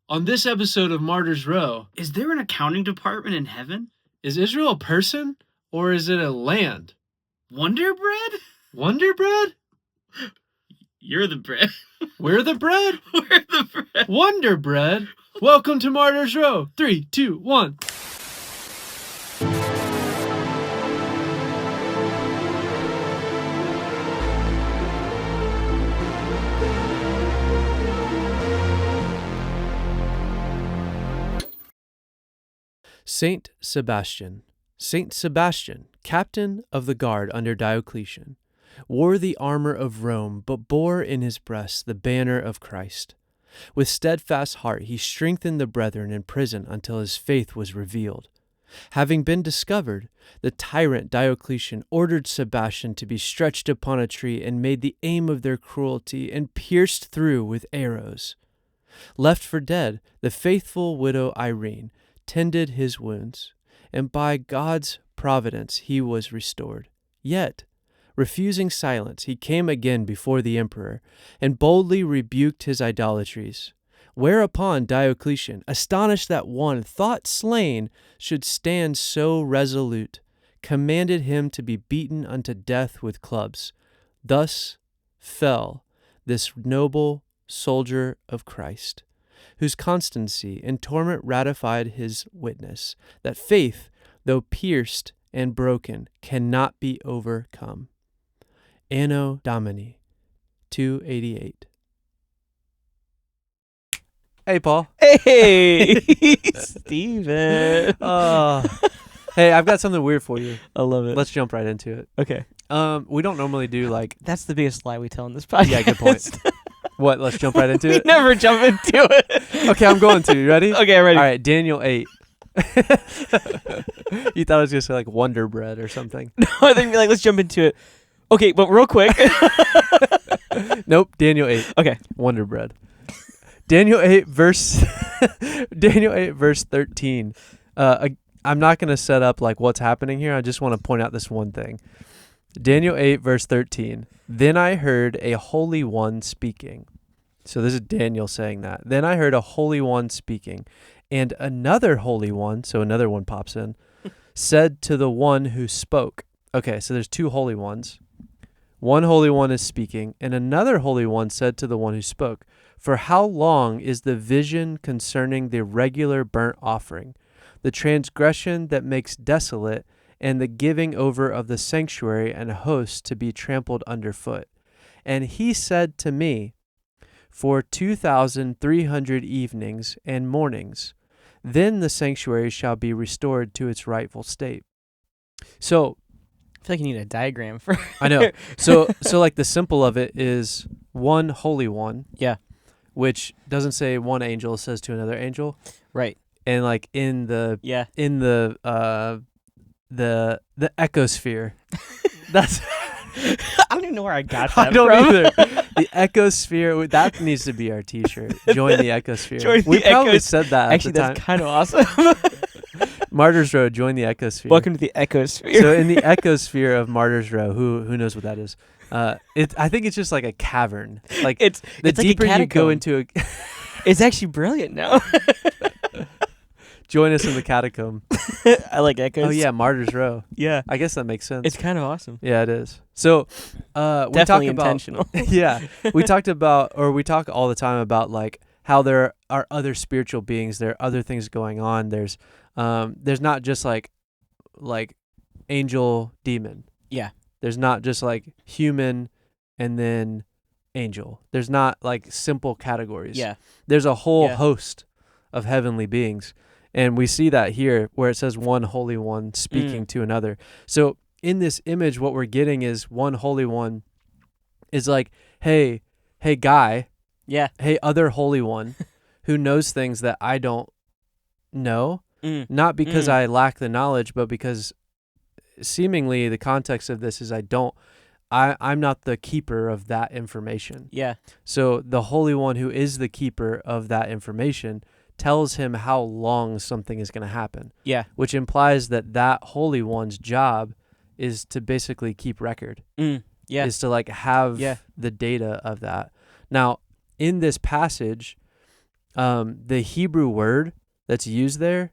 On this episode of Martyr's Row, Is there an accounting department in heaven? is Israel a person or is it a land? Wonder bread? Wonder bread? You're the bread. We're the bread? We're the bread. Wonder bread? Welcome to Martyr's Row. 3, 2, 1. Saint Sebastian. Saint Sebastian, captain of the guard under Diocletian, wore the armor of Rome, but bore in his breast the banner of Christ. With steadfast heart he strengthened the brethren in prison until his faith was revealed. Having been discovered, the tyrant Diocletian ordered Sebastian to be stretched upon a tree and made the aim of their cruelty and pierced through with arrows. Left for dead, the faithful widow Irene tended his wounds, and by God's providence he was restored. Yet, refusing silence, he came again before the emperor, and boldly rebuked his idolatries. Whereupon Diocletian, astonished that one thought slain should stand so resolute, commanded him to be beaten unto death with clubs. Thus fell this noble soldier of Christ, whose constancy in torment ratified his witness, that faith, though pierced and broken, cannot be overcome. Anno Domini 288. Hey, Paul. Hey, Steven. Hey, I've got something weird for you. I love it. Let's jump right into it. Okay. We don't normally do like... That's the biggest lie we tell in this podcast. Yeah, good point. What? Let's jump right into we it? never jump into it. Okay, I'm going to. You ready? Okay, I'm ready. All right, Daniel 8. You thought I was going to say like Wonder Bread or something. No, I think like let's jump into it. Okay, but real quick. Nope, Daniel 8. Okay. Wonder Bread. Daniel 8 verse 13. I'm not going to set up like what's happening here. I just want to point out this one thing. Daniel 8 verse 13. Then I heard a holy one speaking. So this is Daniel saying that. Then I heard a holy one speaking, and another holy one, so another one pops in, said to the one who spoke. Okay, so there's two holy ones. One holy one is speaking, and another holy one said to the one who spoke, "For how long is the vision concerning the regular burnt offering, the transgression that makes desolate, and the giving over of the sanctuary and host to be trampled underfoot?" And he said to me, "For 2,300 evenings and mornings, then the sanctuary shall be restored to its rightful state." So, I feel like you need a diagram for. I know. So like the simple of it is one holy one. Yeah. Which doesn't say one angel says to another angel. Right. And like in the the ecosphere. That's I don't even know where I got that I don't from. either. The ecosphere, that needs to be our t-shirt. Join the ecosphere. Join We the probably said that Actually, at the time. that's kind of awesome. Martyr's Row, join the ecosphere. Welcome to the ecosphere. So in the ecosphere of Martyr's Row, who knows what that is? I think it's just like a cavern. Like it's the it's deeper like a you go catacomb. into a It's actually brilliant now. join us in the catacomb. I like echoes. Oh yeah, Martyr's Row. Yeah. I guess that makes sense. It's kind of awesome. Yeah, it is. So, we Definitely talk about intentional. yeah, we talk all the time about like how there are other spiritual beings. There are other things going on. There's not just like angel demon. Yeah. There's not just like human and then angel. There's not like simple categories. Yeah. There's a whole Yeah. host of heavenly beings. And we see that here where it says one holy one speaking to another. So in this image, what we're getting is one holy one is like, hey guy, Yeah. hey other holy one who knows things that I don't know, not because I lack the knowledge, but because seemingly the context of this is I'm not the keeper of that information. Yeah. So the Holy One who is the keeper of that information tells him how long something is going to happen. Yeah. Which implies that Holy One's job is to basically keep record. Yeah. Is to like have the data of that. Now, in this passage, the Hebrew word that's used there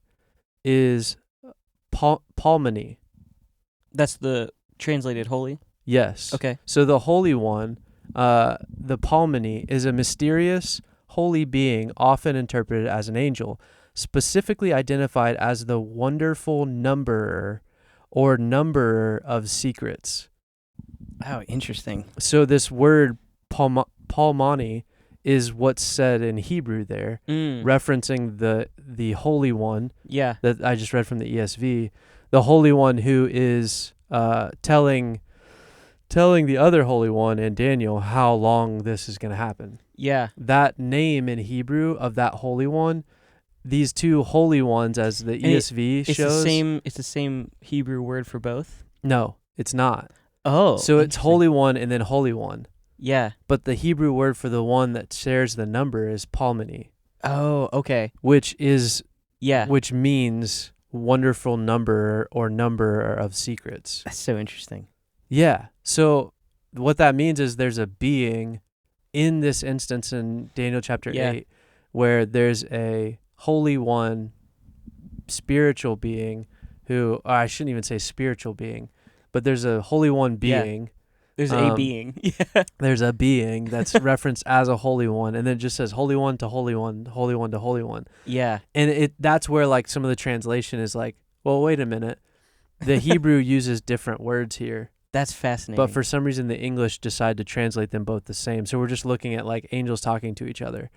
is palmony. That's the translated holy. Yes. Okay. So the Holy One, the palmony, is a mysterious, holy being often interpreted as an angel, specifically identified as the wonderful numberer or numberer of secrets. Oh, interesting. So this word palmani is what's said in Hebrew there, referencing the Holy One Yeah. that I just read from the ESV, the Holy One who is telling the other Holy One and Daniel how long this is going to happen. Yeah. That name in Hebrew of that Holy One, these two Holy Ones, as the ESV shows. It's the same Hebrew word for both? No, it's not. Oh. So it's Holy One and then Holy One. Yeah. But the Hebrew word for the one that shares the number is palmony. Oh, okay. Which means wonderful number or number of secrets. That's so interesting. Yeah. So what that means is there's a being in this instance in Daniel chapter 8 where there's a Holy One, spiritual being who, or I shouldn't even say spiritual being, but there's a Holy One being. There's a being. Yeah. There's a being that's referenced as a Holy One, and then it just says Holy One to Holy One, Holy One to Holy One. Yeah. And that's where like some of the translation is like, well, wait a minute. The Hebrew uses different words here. That's fascinating. But for some reason, the English decided to translate them both the same. So we're just looking at like angels talking to each other.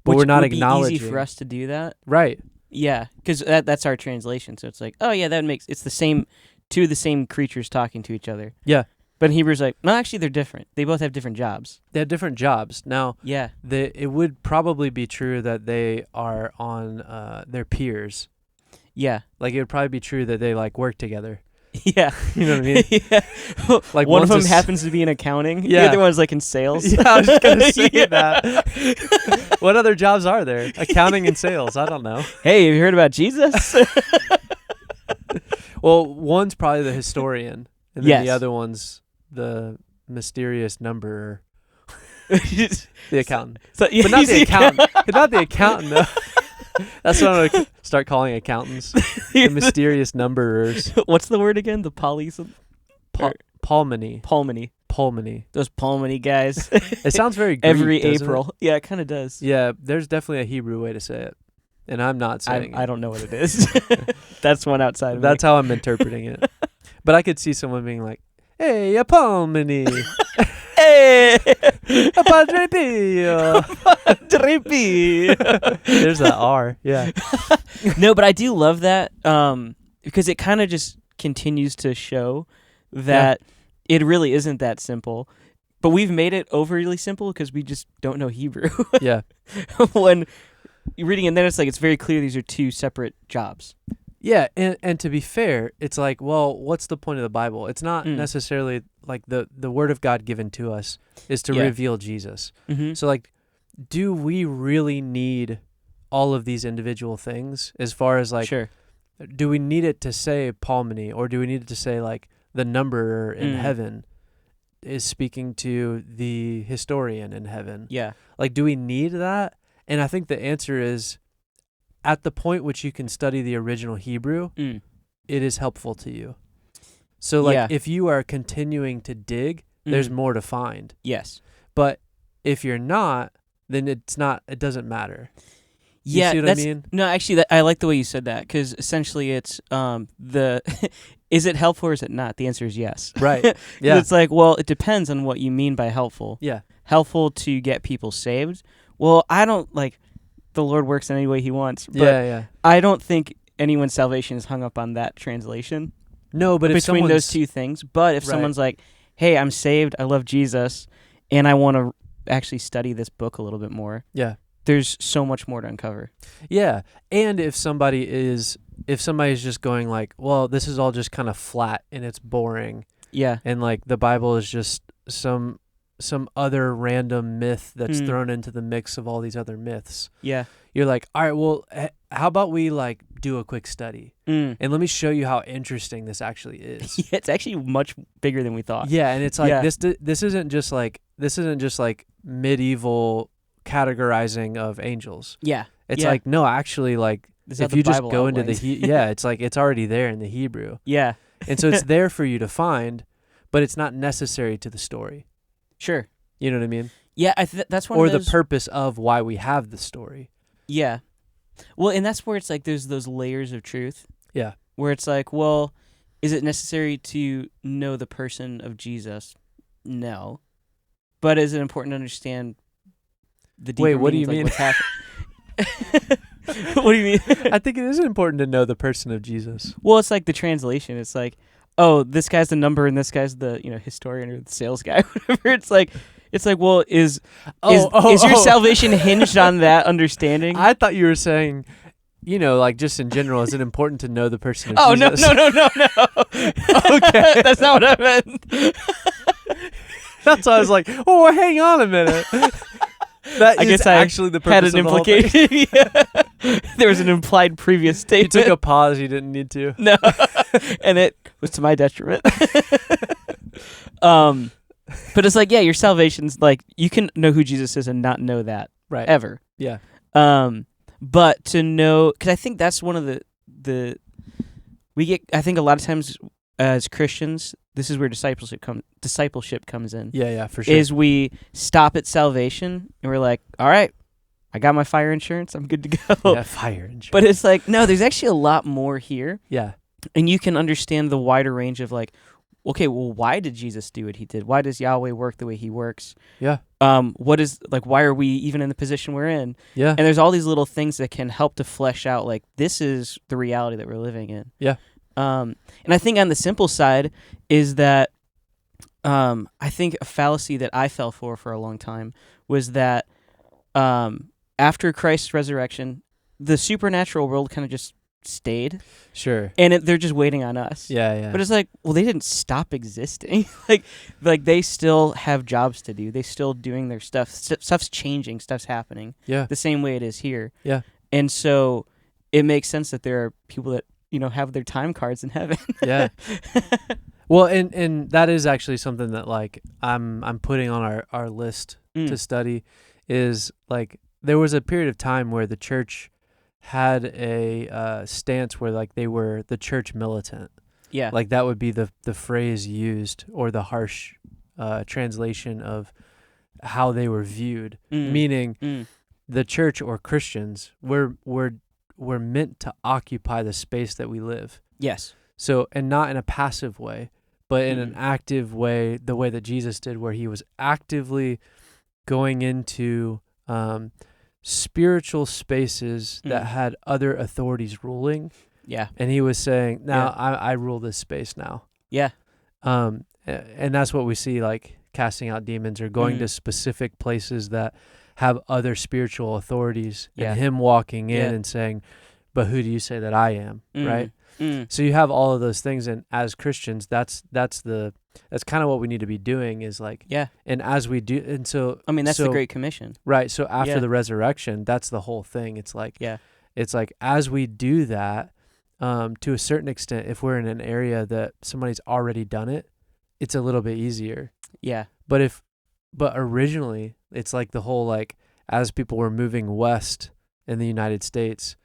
But we're not would acknowledging. Be easy for us to do that. Right. Yeah, because that's our translation. So it's like, oh yeah, it's the same, two of the same creatures talking to each other. Yeah. But in Hebrew's like, no, actually they're different. They both have different jobs. They have different jobs. Now, yeah, it would probably be true that they are on their peers. Yeah. Like it would probably be true that they like work together. Yeah. You know what I mean? Yeah. Like one of them happens to be in accounting. Yeah. The other one's like in sales. Yeah, I was just going to say that. What other jobs are there? Accounting and sales. I don't know. Hey, have you heard about Jesus? Well, one's probably the historian, and then Yes. the other one's the mysterious numberer. The accountant. So, yeah, But not he's the accountant. Not the accountant, though. That's what I'm going to start calling accountants. The mysterious numberers. What's the word again? The polys? Palmony. Palmony. Those palmony guys. It sounds very Greek, Every doesn't April. it? Yeah, it kind of does. Yeah, there's definitely a Hebrew way to say it. And I'm not saying I it. don't know what it is. That's one outside of That's me. how I'm interpreting it. But I could see someone being like, hey, a palmony. Hey! A Padre Pio. Drippy. There's that R. Yeah. No, but I do love that because it kind of just continues to show that it really isn't that simple. But we've made it overly simple because we just don't know Hebrew. Yeah. When you're reading and then it's like it's very clear these are two separate jobs. Yeah, and to be fair, it's like, well, what's the point of the Bible? It's not necessarily like the word of God given to us is to reveal Jesus. Mm-hmm. So like, do we really need all of these individual things as far as like, Sure. do we need it to say palmony, or do we need it to say like the numberer in heaven is speaking to the historian in heaven? Yeah. Like, do we need that? And I think the answer is, at the point which you can study the original Hebrew, it is helpful to you. So, like, if you are continuing to dig, there's more to find. Yes. But if you're not, then it doesn't matter. Yeah, you see what I mean? No, actually, I like the way you said that because essentially it's is it helpful or is it not? The answer is yes. Right. Yeah. It's like, well, it depends on what you mean by helpful. Yeah. Helpful to get people saved. Well, I don't like the Lord works in any way He wants. But I don't think anyone's salvation is hung up on that translation. No, but if between those two things. But if someone's like, "Hey, I'm saved. I love Jesus, and I want to actually study this book a little bit more." Yeah. There's so much more to uncover. Yeah, and if somebody's just going like, well, this is all just kind of flat and it's boring. Yeah. And like the Bible is just some other random myth that's thrown into the mix of all these other myths. Yeah. You're like, all right, well, how about we like do a quick study and let me show you how interesting this actually is. Yeah, it's actually much bigger than we thought. Yeah, and it's like this isn't just like medieval categorizing of angels. Yeah. It's Yeah. like, no, actually, like, This is how if the you just Bible go into outlines. it's like it's already there in the Hebrew. Yeah. And so it's there for you to find, but it's not necessary to the story. Sure. You know what I mean? Yeah, that's one Or of those. the purpose of why we have the story. Yeah. Well, and that's where it's like there's those layers of truth. Yeah. Where it's like, well, is it necessary to know the person of Jesus? No. But is it important to understand the deeper Wait, what do meanings, you like mean? what's happening? What do you mean? I think it is important to know the person of Jesus. Well, it's like the translation. It's like, oh, this guy's the number and this guy's the historian or the sales guy, whatever. It's like, well, is your salvation hinged on that understanding? I thought you were saying, like just in general, is it important to know the person of Oh Jesus? no. Okay. That's not what I meant. That's why I was like, oh, hang on a minute. That I is guess I actually the had purpose an of the whole thing. implication. Yeah. There was an implied previous You statement. took a pause you didn't need to. No, and it was to my detriment. But it's like, yeah, your salvation's like you can know who Jesus is and not know that Right. ever. Yeah. But to know, because I think that's one of the we get. I think a lot of times as Christians, this is where discipleship comes in. Yeah, for sure. Is we stop at salvation and we're like, all right, I got my fire insurance, I'm good to go. Yeah, fire insurance. But it's like, no, there's actually a lot more here. Yeah. And you can understand the wider range of like, okay, well, why did Jesus do what he did? Why does Yahweh work the way he works? Yeah. What is, like, why are we even in the position we're in? Yeah. And there's all these little things that can help to flesh out, like, this is the reality that we're living in. Yeah. And I think on the simple side is that I think a fallacy that I fell for a long time was that after Christ's resurrection, the supernatural world kind of just stayed. Sure. And they're just waiting on us. Yeah. But it's like, well, they didn't stop existing. like they still have jobs to do. They still doing their stuff. Stuff's changing. Stuff's happening. Yeah. The same way it is here. Yeah. And so it makes sense that there are people that have their time cards in heaven. Yeah. Well, and that is actually something that like I'm putting on our list to study is like there was a period of time where the church had a stance where like they were the church militant. Yeah. Like that would be the phrase used or the harsh translation of how they were viewed, meaning the church or Christians we're meant to occupy the space that we live. Yes. So, and not in a passive way, but in an active way, the way that Jesus did, where he was actively going into spiritual spaces that had other authorities ruling. Yeah. And he was saying, now I rule this space now. Yeah. And that's what we see, like casting out demons or going to specific places that have other spiritual authorities and him walking in and saying, but who do you say that I am? Right. So you have all of those things. And as Christians, that's kind of what we need to be doing is like, and as we do. And so, I mean, that's the Great Commission. Right. So after the resurrection, that's the whole thing. It's like, it's like, as we do that, to a certain extent, if we're in an area that somebody's already done it, it's a little bit easier. Yeah. But originally it's like the whole, like, as people were moving west in the United States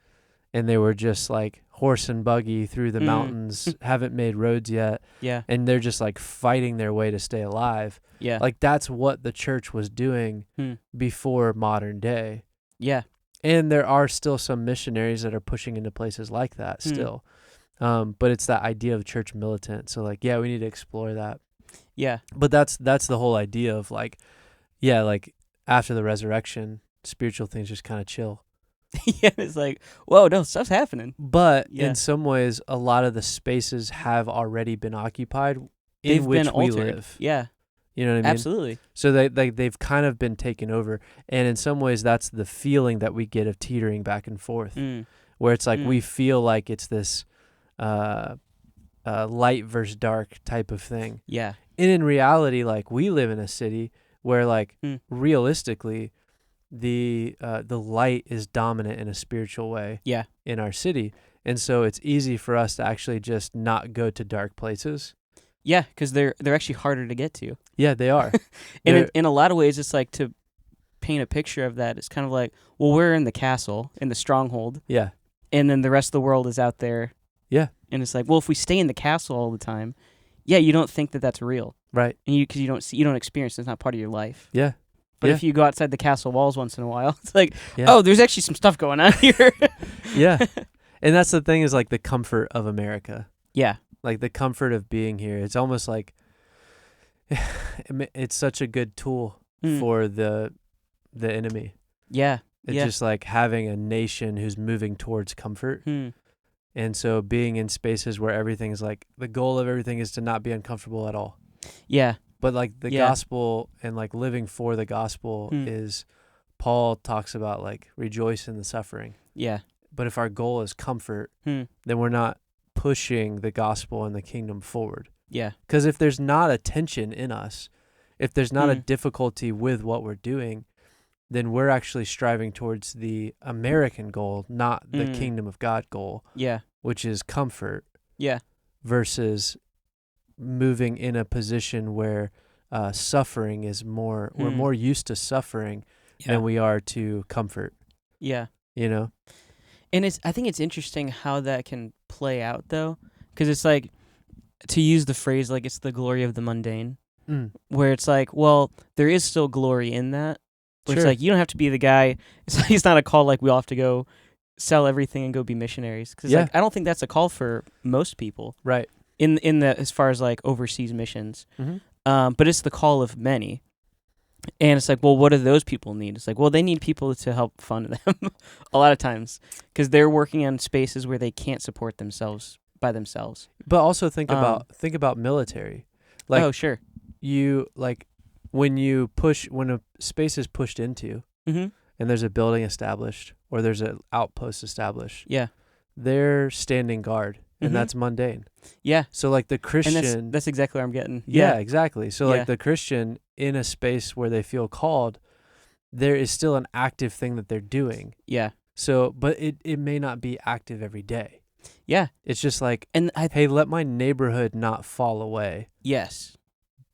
and they were just like horse and buggy through the mountains, haven't made roads yet. Yeah. And they're just like fighting their way to stay alive. Yeah. Like that's what the church was doing before modern day. Yeah. And there are still some missionaries that are pushing into places like that still. But it's that idea of church militant. So like, we need to explore that. Yeah. But that's the whole idea of like, like after the resurrection, spiritual things just kind of chill. It's like, whoa, no, stuff's happening. But in some ways, a lot of the spaces have already been occupied in which we live. Yeah. You know what I mean? Absolutely. So they've kind of been taken over. And in some ways, that's the feeling that we get of teetering back and forth, where it's like we feel like it's this light versus dark type of thing. Yeah. And in reality, like we live in a city where like realistically, the light is dominant in a spiritual way in our city. And so it's easy for us to actually just not go to dark places. Yeah, because they're actually harder to get to. Yeah, they are. In a lot of ways, it's like to paint a picture of that. It's kind of like, well, we're in the castle, in the stronghold, Yeah. and then the rest of the world is out there. Yeah. And it's like, well, if we stay in the castle all the time, yeah, you don't think that that's real, Right. and because you don't experience it, it's not part of your life. Yeah. But Yeah. if you go outside the castle walls once in a while, it's like, Yeah. oh, there's actually some stuff going on here. Yeah. And that's the thing, is like the comfort of America. Yeah. Like the comfort of being here. It's almost like it's such a good tool for the enemy. Yeah. It's just like having a nation who's moving towards comfort. And so being in spaces where everything's like, the goal of everything is to not be uncomfortable at all. Yeah. But like the gospel and like living for the gospel is, Paul talks about like rejoice in the suffering. Yeah. But if our goal is comfort, then we're not pushing the gospel and the kingdom forward. Yeah. Because if there's not a tension in us, if there's not a difficulty with what we're doing, then we're actually striving towards the American goal, not the kingdom of God goal. Yeah. Which is comfort. Yeah. Versus moving in a position where suffering is more, we're more used to suffering than we are to comfort. Yeah. You know? And I think it's interesting how that can play out, though, because it's like, to use the phrase, like, it's the glory of the mundane, where it's like, well, there is still glory in that. Where It's like, you don't have to be the guy. It's not a call like we all have to go sell everything and go be missionaries. Because like, I don't think that's a call for most people. Right. In the as far as like overseas missions. But it's the call of many. And it's like, well, what do those people need? It's like, well, they need people to help fund them a lot of times, because they're working on spaces where they can't support themselves by themselves. But also think about military. Like, oh, sure. You like when a space is pushed into, and there's a building established or there's an outpost established. Yeah. They're standing guard, and that's mundane. Yeah. So like the Christian, and that's exactly where I'm getting. Yeah, exactly. So like the Christian in a space where they feel called, there is still an active thing that they're doing. Yeah. So, but it may not be active every day. Yeah. It's just like, hey, let my neighborhood not fall away. Yes.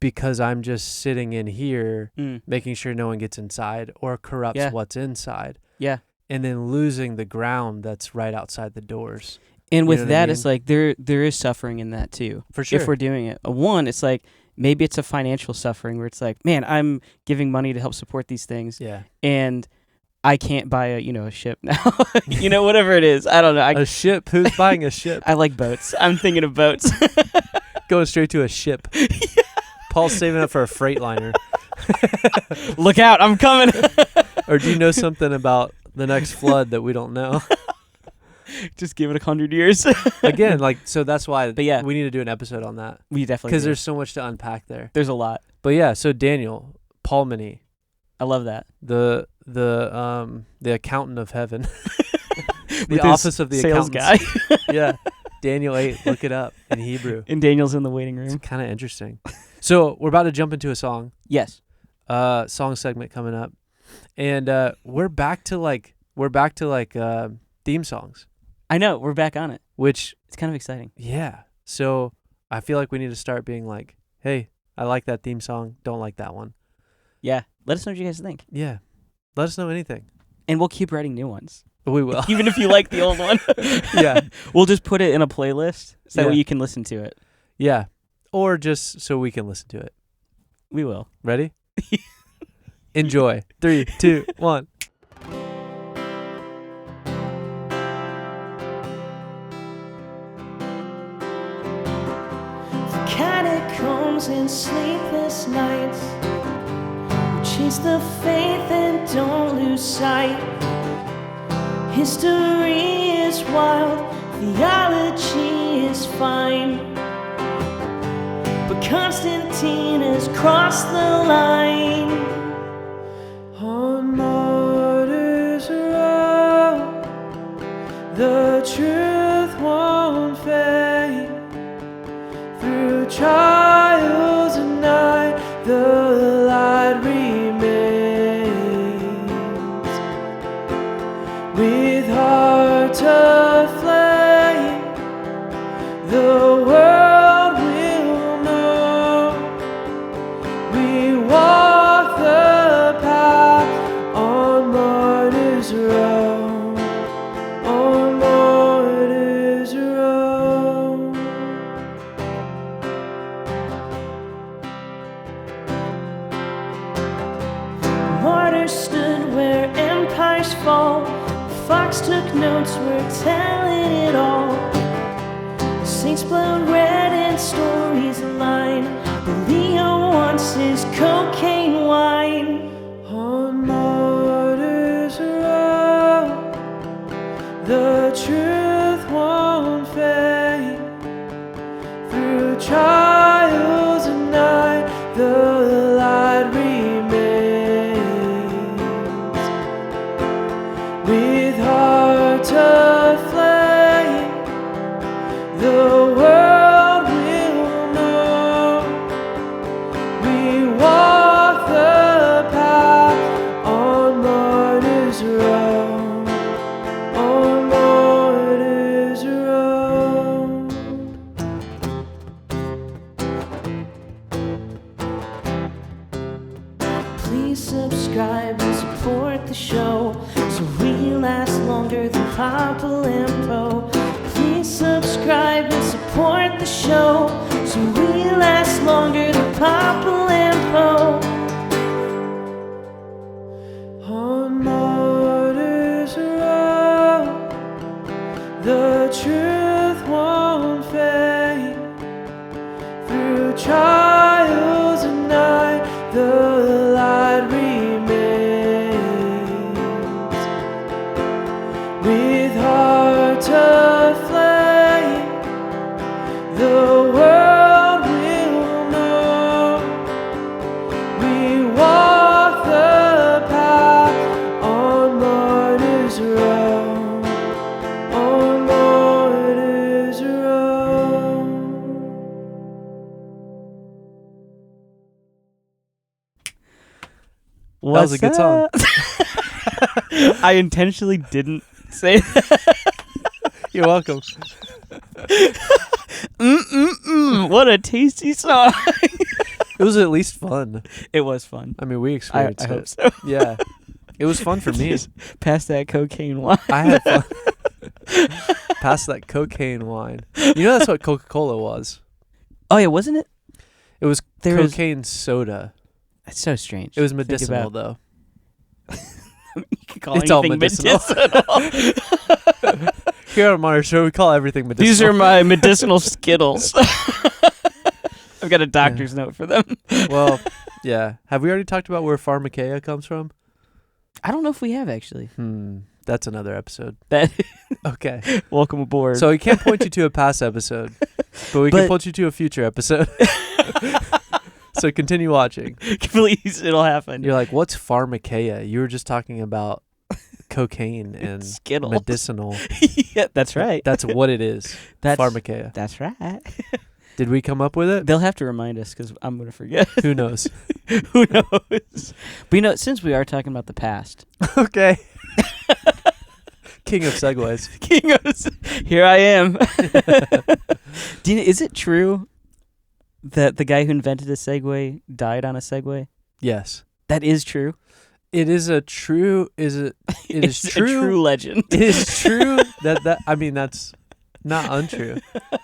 Because I'm just sitting in here making sure no one gets inside or corrupts what's inside. Yeah. And then losing the ground that's right outside the doors. And with that, it's like there is suffering in that too. For sure. If we're doing it. One, it's like maybe it's a financial suffering where it's like, man, I'm giving money to help support these things. Yeah. And I can't buy a ship now. Whatever it is. I don't know. A ship? Who's buying a ship? I like boats. I'm thinking of boats. Going straight to a ship. Paul's saving up for a freight liner. Look out, I'm coming. Or do you know something about the next flood that we don't know? Just give it 100 years. Again, so that's why we need to do an episode on that. We definitely Because there's so much to unpack there. There's a lot. But yeah, so Daniel, Palmany. I love that. The accountant of heaven. The With office of the sales accountants. guy. Yeah. Daniel 8, look it up in Hebrew. And Daniel's in the waiting room. It's kind of interesting. So we're about to jump into a song. Yes. Song segment coming up. And we're back to theme songs. I know, we're back on it. Which it's kind of exciting. Yeah. So I feel like we need to start being like, hey, I like that theme song, don't like that one. Yeah. Let us know what you guys think. Yeah. Let us know anything. And we'll keep writing new ones. We will. Even if you like the old one. Yeah. We'll just put it in a playlist so that way you can listen to it. Yeah. Or just so we can listen to it. We will. Ready? Enjoy. 3, 2, 1. Catacombs and sleepless nights, chase the faith and don't lose sight. History is wild, theology is fine, but Constantine has crossed the line. On Martyr's road, the truth won't fade. Through trials and night, the light remains. With hearts aflame, the world will know we walk the path took notes, we're telling it all. The saints' blood red and stories align. But Leo wants his cocaine wine. On Martyr's Row, the truth won't fade. Through trials and night, the light remains. With hearts aflame, the world will know we walk the path on Martyr's Row. On Martyr's Row. Please subscribe and support the show so we last longer than Papa Limpo. Please subscribe and support the show so we last longer than Papa Limpo. On Martyr's Row, the truth won't fade. Through trials and night, the light remains. With hearts aflame, the world will know we walk the path on Martyr's Row. On Martyr's Row. That was a good song. I intentionally didn't say that. You're welcome. What a tasty song. It was at least fun. It was fun. I mean, we I experienced hope it. so. Yeah. It was fun for me. Just pass that cocaine wine. I had fun. Pass that cocaine wine. You know that's what Coca-Cola was. Oh yeah, wasn't it? It was There was- cocaine soda. That's so strange. It was to think medicinal, about. though. You can call It's all anything medicinal. Here on Martyr Show, we call everything medicinal. These are my medicinal Skittles. I've got a doctor's note for them. Well, yeah. Have we already talked about where pharmakeia comes from? I don't know if we have actually. That's another episode. That Okay. welcome aboard. So we can't point you to a past episode, but we can But- point you to a future episode. So continue watching. Please, it'll happen. You're like, what's pharmakeia? You were just talking about cocaine and Skittles. medicinal. Yeah, that's right. That's what it is. That's Pharmakeia. That's right. Did we come up with it? They'll have to remind us because I'm gonna forget. Who knows? Who knows? But since we are talking about the past, Okay. King of segues. King of, here I am. Is it true that the guy who invented a Segway died on a Segway? Yes. That is true. It is a true. It is It's true. a true legend. It is true that. I mean, that's not untrue.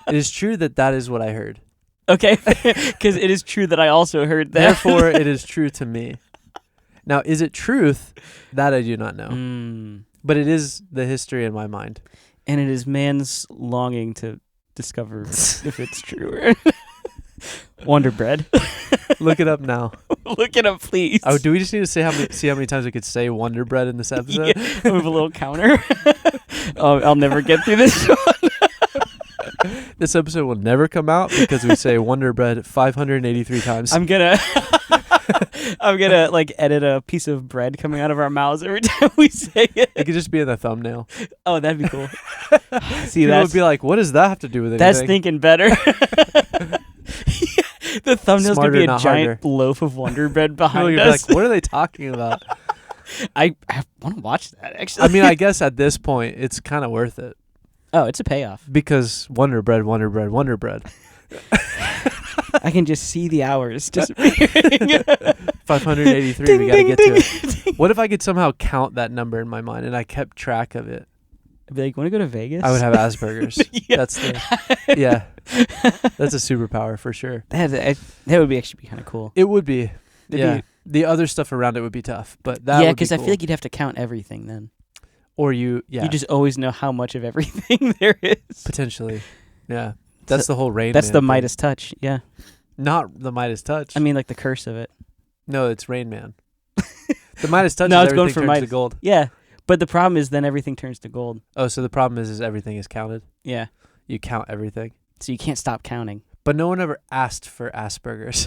It is true that is what I heard. Okay, because it is true that I also heard that. Therefore, it is true to me. Now, is it truth? That I do not know. But it is the history in my mind. And it is man's longing to discover if it's true or Wonder Bread. Look it up now. Look it up, please. Oh, do we just need to see how many times we could say Wonder Bread in this episode? Yeah, move a little counter. Oh, I'll never get through this one. This episode will never come out because we say Wonder Bread 583 times. I'm gonna like edit a piece of bread coming out of our mouths every time we say it. It could just be in the thumbnail. Oh, that'd be cool. See, People that's would be like, "What does that have to do with anything?" that's thinking better. The thumbnail's Smarter, gonna be a not giant harder. loaf of Wonder Bread People behind would be us. like, "What are they talking about?" I want to watch that actually. I mean, I guess at this point, it's kind of worth it oh, it's a payoff. because Wonder Bread, Wonder Bread, Wonder Bread. I can just see the hours disappearing. 583. Ding, We gotta ding, get ding, to it. What if I could somehow count that number in my mind and I kept track of it? I'd be like, want to go to Vegas? I would have Asperger's. Yeah. That's a superpower for sure. That would be actually be kind of cool. It would be. It'd Yeah. be- The other stuff around it would be tough, but that Yeah, would be because I cool. feel like you'd have to count everything then. Or you just always know how much of everything there is. potentially. Yeah. That's the whole Rain That's Man the thing. Midas touch. Yeah. Not the Midas touch. I mean, like the curse of it. no, it's Rain Man. The Midas touch No, is it's going everything for turns to Midas. gold. Yeah. But the problem is then everything turns to gold. Oh, so the problem is everything is counted. Yeah. You count everything. So you can't stop counting. But no one ever asked for Asperger's.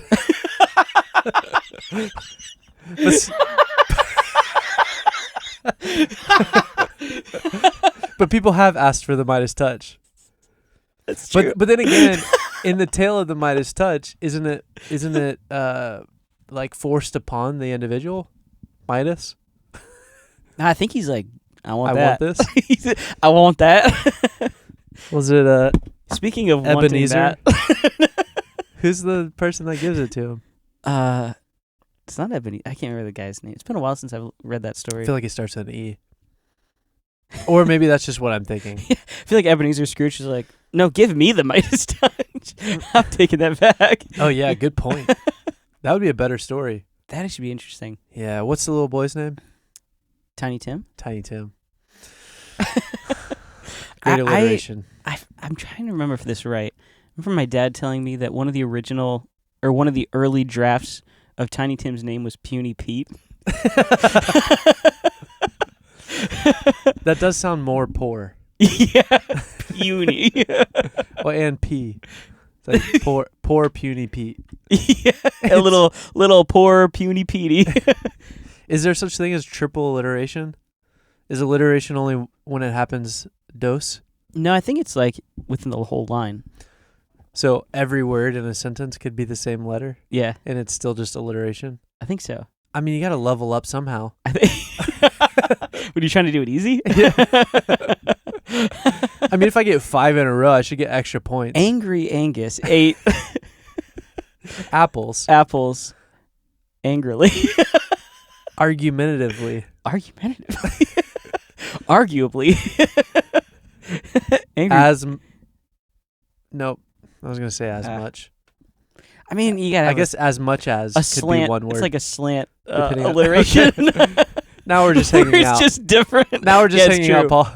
But people have asked for the Midas touch. That's true. But then again, in the tale of the Midas touch, isn't it like forced upon the individual? Midas? No, I think he's like, I want I that. want this. I want that. Was it Speaking of Ebenezer? wanting that. who's the person that gives it to him? It's not Ebenezer. I can't remember the guy's name. It's been a while since I've read that I story. feel like it starts with an E. Or maybe that's just what I'm thinking. I feel like Ebenezer Scrooge is like, no, give me the Midas touch. I'm taking that back. Oh yeah, good point. That would be a better story. That should be interesting. Yeah, what's the little boy's name? Tiny Tim? Tiny Tim. Great alliteration. I'm trying to remember if this is right. I remember my dad telling me that one of the early drafts of Tiny Tim's name was Puny Pete. That does sound more poor. Yeah, puny. Well, and P. It's like poor puny Pete. Yeah, a little poor puny Petey. Is there such thing as triple alliteration? Is alliteration only when it happens dose? No, I think it's like within the whole line. So every word in a sentence could be the same letter, Yeah, and it's still just alliteration? I think so. I mean, you got to level up somehow. What, are you trying to do it easy? I mean, if I get 5 in a row, I should get extra points. Angry Angus ate Apples. apples angrily. Argumentatively. Argumentatively. Arguably. Angry. Nope. I was going to say as Ah. much. I mean, you gotta. I guess as much as a could slant. be one word. It's like a slant Depending on- alliteration. Now we're just hanging Where it's out. just different. Now we're just Yeah, it's hanging out, true. Paul.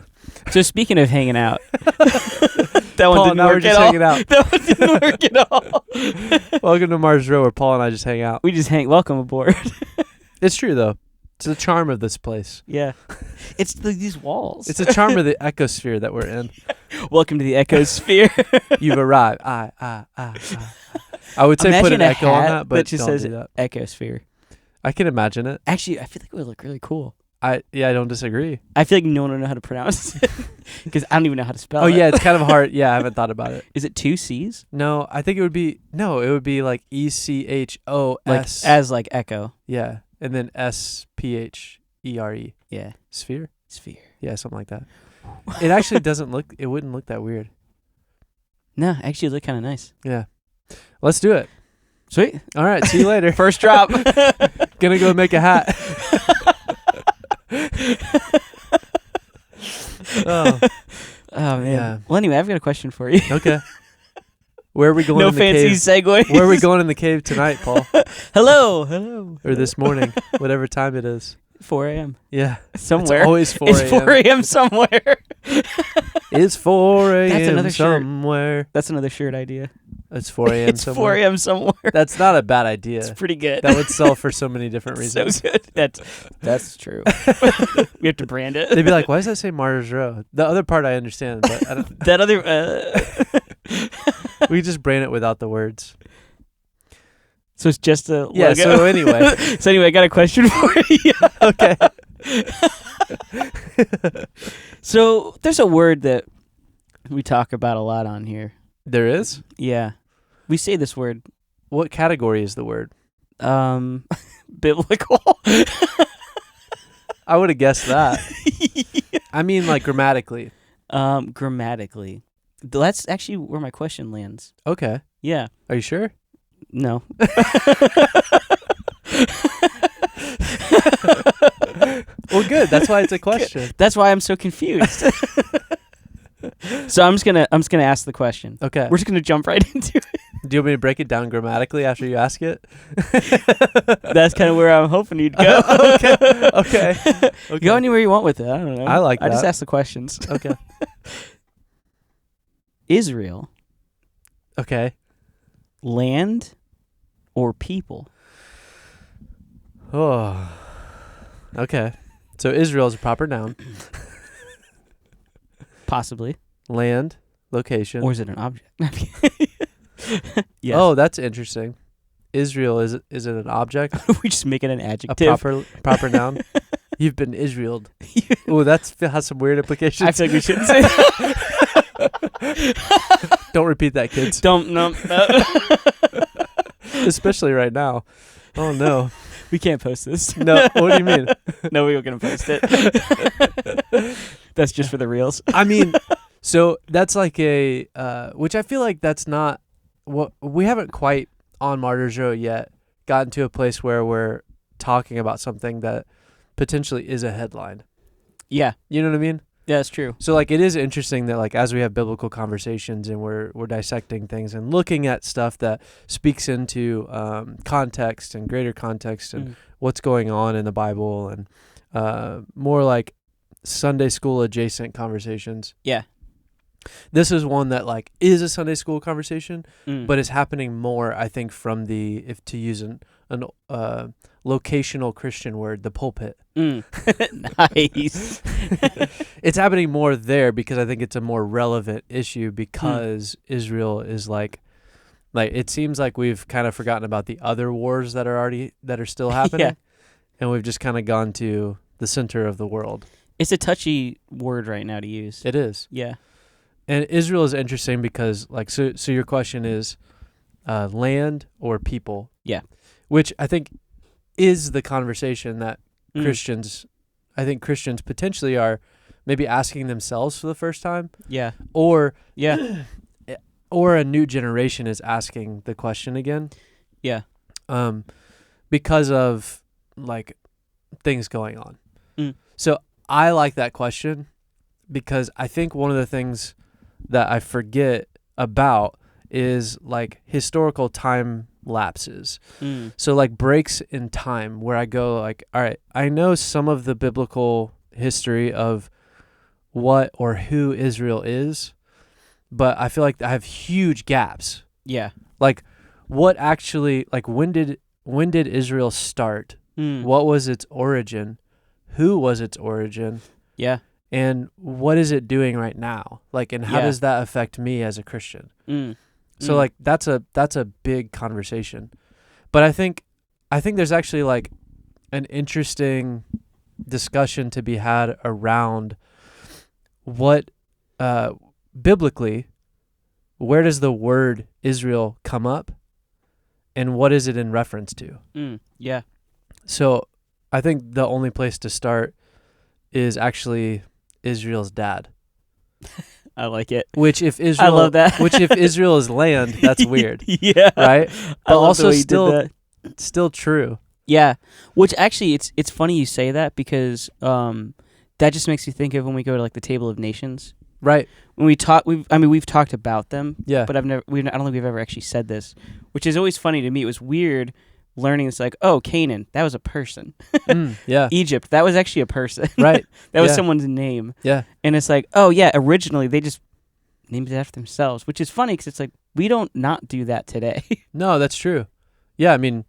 So speaking of hanging out, that Paul, one didn't now we're work just at all. hanging out. That one didn't work at all. Welcome to Mars Row, where Paul and I just hang out. We just hang. Welcome aboard. It's true, though. It's the charm of this place. Yeah, it's these walls. It's the charm of the ecosphere that we're in. Welcome to the ecosphere. You've arrived. I would say put Imagine an a echo on hat that, but that just don't says do that. ecosphere. I can imagine it. Actually, I feel like it would look really cool. I don't disagree. I feel like no one would know how to pronounce it because I don't even know how to spell Oh it. yeah, it's kind of hard. Yeah, I haven't thought about it. Is it 2 C's? No, I think it would be like ECHOS. Like as like echo. Yeah, and then SPHERE. Yeah. Sphere? Sphere. Yeah, something like that. It actually wouldn't look that weird. No, actually it looked kind of nice. Yeah. Let's do it. Sweet. All right, see you later. First drop. Gonna go make a hat. Oh, Oh man. Yeah. Well, anyway, I've got a question for you. okay. Where are we going No in the fancy cave? segue. Where are we going in the cave tonight, Paul? Hello. Or this morning, whatever time it is. 4 a.m. Yeah. Somewhere. It's always 4 It's 4 a.m. somewhere. It's 4 a.m. That's another shirt. somewhere. That's another shirt idea. It's 4 a.m. It's somewhere. 4 a.m. somewhere. That's not a bad idea. It's pretty good. That would sell for so many different so reasons. good. That's true. We have to brand it. They'd be like, why does that say Martyr's Row? The other part I understand, but I don't, That other. we just brand it without the words. So it's just a Yeah, logo. so anyway. So anyway, I got a question for you. Okay. So there's a word that we talk about a lot on here. There is? Yeah. We say this word. What category is the word? Biblical. I would have guessed that. I mean, like grammatically. Grammatically. That's actually where my question lands. Okay. Yeah. Are you sure? No. Well, good. That's why it's a question. That's why I'm so confused. So I'm just gonna ask the question. Okay. We're just gonna jump right into it. Do you want me to break it down grammatically after you ask it? That's kind of where I'm hoping you'd go. Okay. Go anywhere you want with it. I don't know. I like I just that. ask the questions. Okay. Israel, Okay. land or people? Oh. Okay. So Israel is a proper noun. Possibly. Land, location. Or is it an object? Yes. Oh, that's interesting. Israel is it an object? We just make it an A adjective. proper noun? You've been Israeled. Oh, that has some weird implications. I feel like we shouldn't say that. Don't repeat that, kids. Don't, no. Especially right now. Oh, no. We can't post this. No, what do you mean? No, we were going to post it. That's just for the reels. I mean, so that's like which I feel like that's not what we haven't quite on Martyr's Row yet gotten to a place where we're talking about something that potentially is a headline. Yeah. You know what I mean? Yeah, that's true. So like it is interesting that like as we have biblical conversations and we're dissecting things and looking at stuff that speaks into context and greater context and what's going on in the Bible and more like Sunday school adjacent conversations. Yeah. This is one that like is a Sunday school conversation, Mm. but it's happening more, I think, from the, if to use an locational Christian word, the pulpit. Nice. It's happening more there because I think it's a more relevant issue because Israel is like it seems like we've kind of forgotten about the other wars that are still happening, and we've just kind of gone to the center of the world. It's a touchy word right now to use. It is. Yeah. And Israel is interesting because, like, so your question is land or people? Yeah. Which I think is the conversation that Christians potentially are maybe asking themselves for the first time. Yeah. Or Yeah. or a new generation is asking the question again. Yeah. Because of, like, things going on. Mm. So I like that question because I think one of the things that I forget about is like historical time lapses. So like breaks in time where I go like, all right, I know some of the biblical history of what or who Israel is, but I feel like I have huge gaps. Yeah. Like what actually, like when did Israel start? What was its origin? Who was its origin? Yeah. And what is it doing right now? Like, and how does that affect me as a Christian? So like that's a big conversation. But I think there's actually like an interesting discussion to be had around what biblically, where does the word Israel come up and what is it in reference to? Yeah. So I think the only place to start is actually Israel's dad. I like it. Which if Israel, I love that. which if Israel is land, that's weird. Yeah. Right? I But love the also way you did that. still true. Yeah. Which actually it's funny you say that because that just makes you think of when we go to like the Table of Nations. Right. When we talk we've talked about them. Yeah. But I don't think we've ever actually said this, which is always funny to me. It was weird learning it's like, oh, Canaan, that was a person. Yeah. Egypt, that was actually a person. Right. That was Yeah. someone's name. Yeah. And it's like, oh yeah, originally they just named it after themselves, which is funny because it's like we don't not do that today. No, that's true. Yeah, I mean,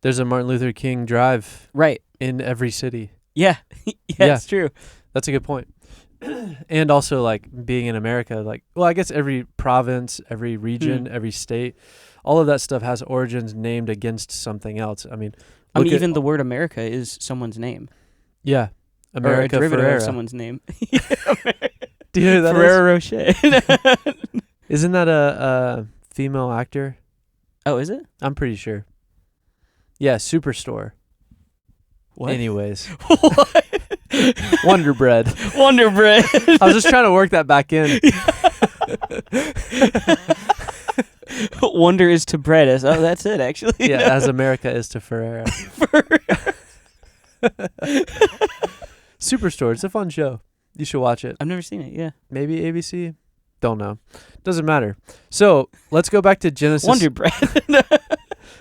there's a Martin Luther King Drive Right. in every city. Yeah. Yeah. It's true. That's a good point. And also like being in America, like, well, I guess every province, every region, every state, all of that stuff has origins named against something else. I mean, Even the word America is someone's name. Yeah. America or a derivative Ferrera. of someone's name. Do you know who that Ferrero is? Rocher. Isn't that a female actor? Oh, is it? I'm pretty sure. Yeah, Superstore. What? Anyways. What? Wonder Bread. Wonder Bread. I was just trying to work that back in. Wonder is to bread. Oh, that's it, actually. Yeah, as America is to Ferrera. Superstore. It's a fun show. You should watch it. I've never seen it, yeah. Maybe ABC. Don't know. Doesn't matter. So let's go back to Genesis. Wonder Bread.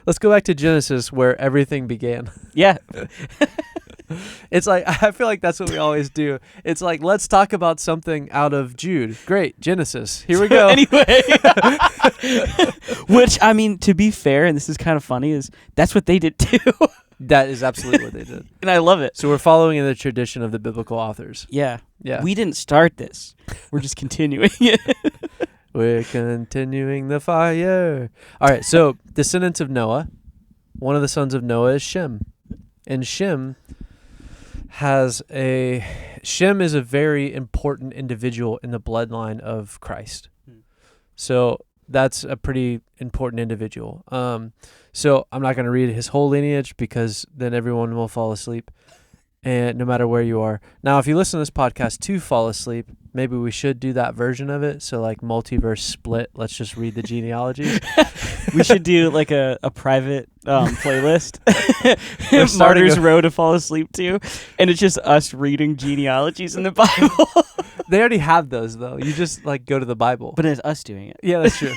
Let's go back to Genesis where everything began. Yeah. It's like, I feel like that's what we always do. It's like, let's talk about something out of Jude. Great, Genesis. Here we go. Anyway. Which, I mean, to be fair, and this is kind of funny, is that's what they did too. That is absolutely what they did. And I love it. So we're following in the tradition of the biblical authors. Yeah. Yeah. We didn't start this. We're just continuing it. We're continuing the fire. All right, so descendants of Noah. One of the sons of Noah is Shem. And Shem is a very important individual in the bloodline of Christ. So that's a pretty important individual. So I'm not going to read his whole lineage because then everyone will fall asleep, and no matter where you are. Now, if you listen to this podcast to fall asleep, maybe we should do that version of it. So like multiverse split. Let's just read the genealogies. We should do like a private playlist. Starting Martyr's a- Row to fall asleep to. And it's just us reading genealogies in the Bible. They already have those though. You just like go to the Bible. But it's us doing it. Yeah, that's true.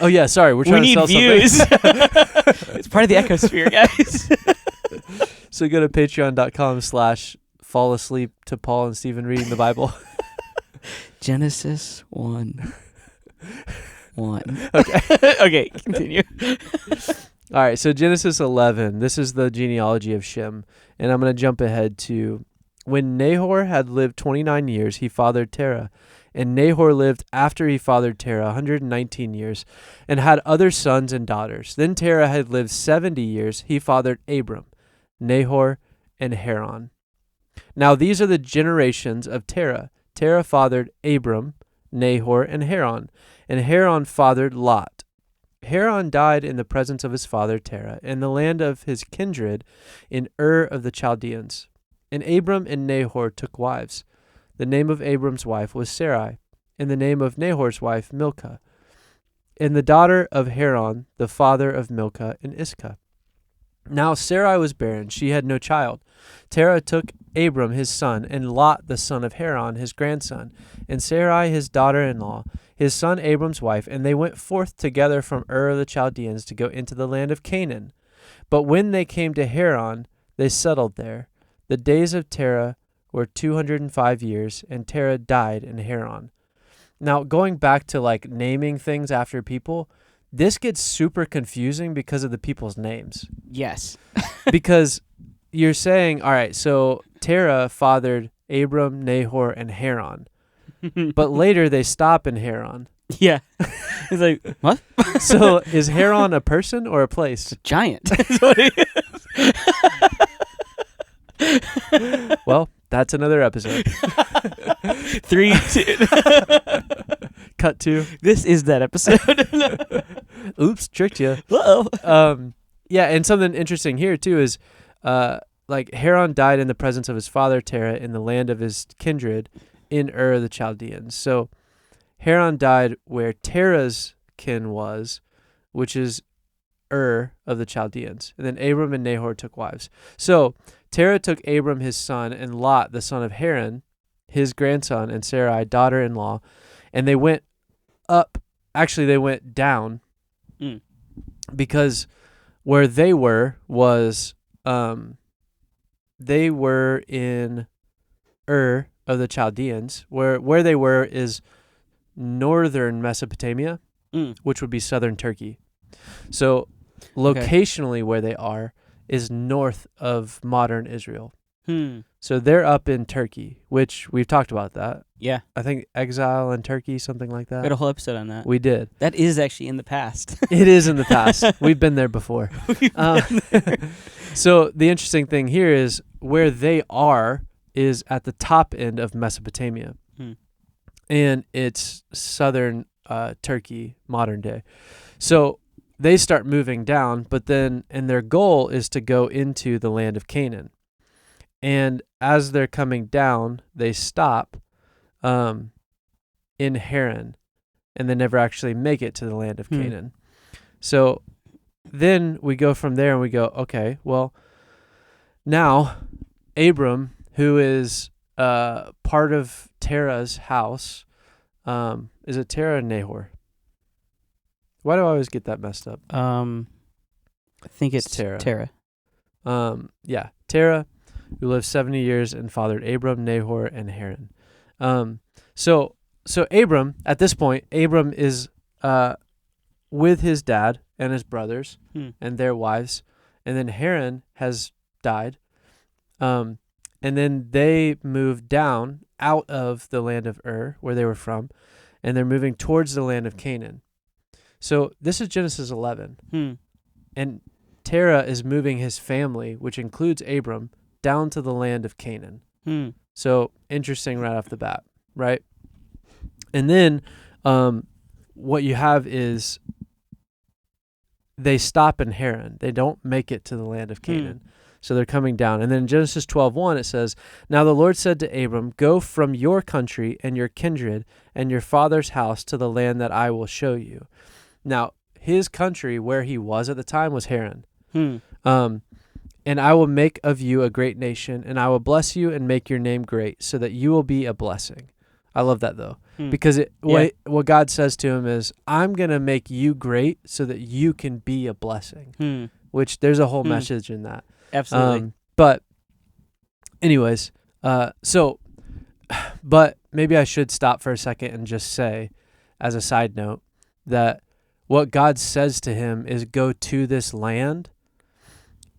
Oh yeah, sorry. We're We trying to need sell views. something. It's part of the ecosphere, guys. So go to patreon.com/fall asleep to Paul and Stephen reading the Bible. Genesis 1. Okay. Okay, continue. All right, so Genesis 11, this is the genealogy of Shem. And I'm going to jump ahead to when Nahor had lived 29 years, he fathered Terah. And Nahor lived after he fathered Terah 119 years and had other sons and daughters. Then Terah had lived 70 years. He fathered Abram, Nahor, and Haran. Now these are the generations of Terah. Terah fathered Abram, Nahor, and Haran. And Haran fathered Lot. Haran died in the presence of his father Terah in the land of his kindred in Ur of the Chaldeans. And Abram and Nahor took wives. The name of Abram's wife was Sarai, and the name of Nahor's wife Milcah, and the daughter of Haran, the father of Milcah and Iscah. Now Sarai was barren, she had no child. Terah took Abram his son, and Lot the son of Haran his grandson, and Sarai his daughter-in-law, his son Abram's wife, and they went forth together from Ur of the Chaldeans to go into the land of Canaan. But when they came to Haran, they settled there. The days of Terah were 205 years, and Terah died in Haran. Now, going back to like naming things after people, this gets super confusing because of the people's names. Yes. Because you're saying, all right, so Terah fathered Abram, Nahor, and Haran. But later they stop in Haran. Yeah. He's like, what? So is Haran a person or a place? Giant. That's what it is. Well, that's another episode. 3, 2. Cut to. This is that episode. Oops, tricked you. Uh-oh. Yeah, and something interesting here too is like Haran died in the presence of his father Terah in the land of his kindred in Ur of the Chaldeans. So Haran died where Terah's kin was, which is Ur of the Chaldeans. And then Abram and Nahor took wives. So Terah took Abram his son and Lot the son of Haran, his grandson, and Sarai, daughter-in-law, and they went up. Actually, they went down because where they were was they were in Ur of the Chaldeans. Where they were is northern Mesopotamia, which would be southern Turkey. So locationally where they are is north of modern Israel. So they're up in Turkey, which we've talked about that. Yeah. I think exile in Turkey, something like that. We had a whole episode on that. We did. That is actually in the past. It is in the past. We've been there before. So the interesting thing here is where they are is at the top end of Mesopotamia. And it's southern Turkey, modern day. So they start moving down, and their goal is to go into the land of Canaan. And as they're coming down, they stop in Haran, and they never actually make it to the land of Canaan. So then we go from there and we go, okay, well, now Abram, who is part of Terah's house, Is it Terah or Nahor? Why do I always get that messed up? I think it's Terah. Terah. Yeah, Terah, who lived 70 years and fathered Abram, Nahor, and Haran. So Abram, at this point, Abram is with his dad and his brothers and their wives, and then Haran has died. And then they moved down out of the land of Ur, where they were from, and they're moving towards the land of Canaan. So this is Genesis 11. And Terah is moving his family, which includes Abram, down to the land of Canaan. So interesting right off the bat, right? And then what you have is they stop in Haran. They don't make it to the land of Canaan. So they're coming down. And then in Genesis 12:1, it says, "Now the Lord said to Abram, go from your country and your kindred and your father's house to the land that I will show you." Now, his country, where he was at the time, was Haran. "And I will make of you a great nation, and I will bless you and make your name great, so that you will be a blessing." I love that, though, because what God says to him is, I'm going to make you great so that you can be a blessing, which there's a whole message in that. Absolutely. But anyways, but maybe I should stop for a second and just say, as a side note, that what God says to him is, go to this land,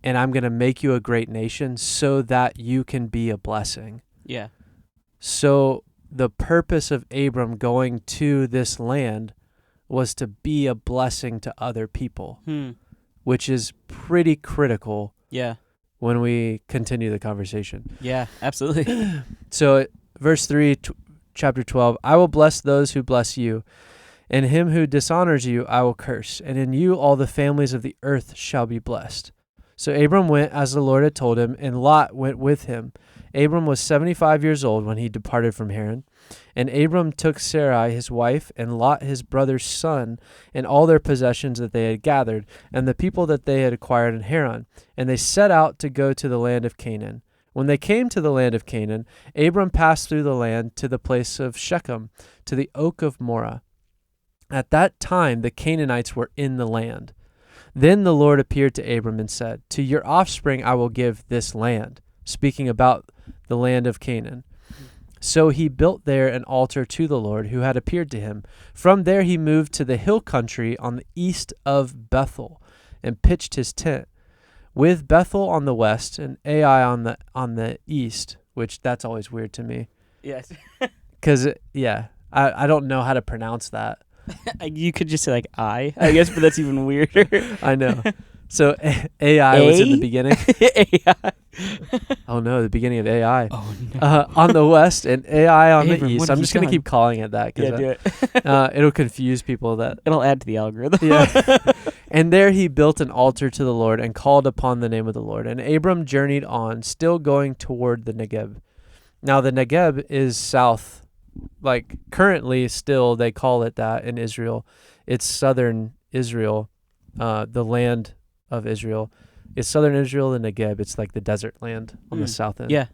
and I'm going to make you a great nation so that you can be a blessing. Yeah. So the purpose of Abram going to this land was to be a blessing to other people, which is pretty critical. Yeah. When we continue the conversation. Yeah, absolutely. So verse 3, chapter 12, "I will bless those who bless you, and him who dishonors you I will curse, and in you all the families of the earth shall be blessed." So Abram went as the Lord had told him, and Lot went with him. Abram was 75 years old when he departed from Haran. And Abram took Sarai his wife, and Lot his brother's son, and all their possessions that they had gathered, and the people that they had acquired in Haran. And they set out to go to the land of Canaan. When they came to the land of Canaan, Abram passed through the land to the place of Shechem, to the oak of Moreh. At that time the Canaanites were in the land. Then the Lord appeared to Abram and said, "To your offspring I will give this land," speaking about the land of Canaan. So he built there an altar to the Lord who had appeared to him. From there he moved to the hill country on the east of Bethel and pitched his tent, with Bethel on the west and Ai on the east, which that's always weird to me. Yes. Because, I don't know how to pronounce that. You could just say like I guess, but that's even weirder. I know. So AI was in the beginning. AI. Oh no, the beginning of AI. Oh no. On the west and AI on Abram, the east. what I'm have just you going to done? keep calling it that Yeah, do because it. it'll confuse people. It'll add to the algorithm. Yeah. And there he built an altar to the Lord and called upon the name of the Lord. And Abram journeyed on, still going toward the Negeb. Now the Negeb is south. Like currently still they call it that in Israel. It's southern Israel, the land of Israel. It's southern Israel, the Negeb. It's like the desert land on the south end. Yeah.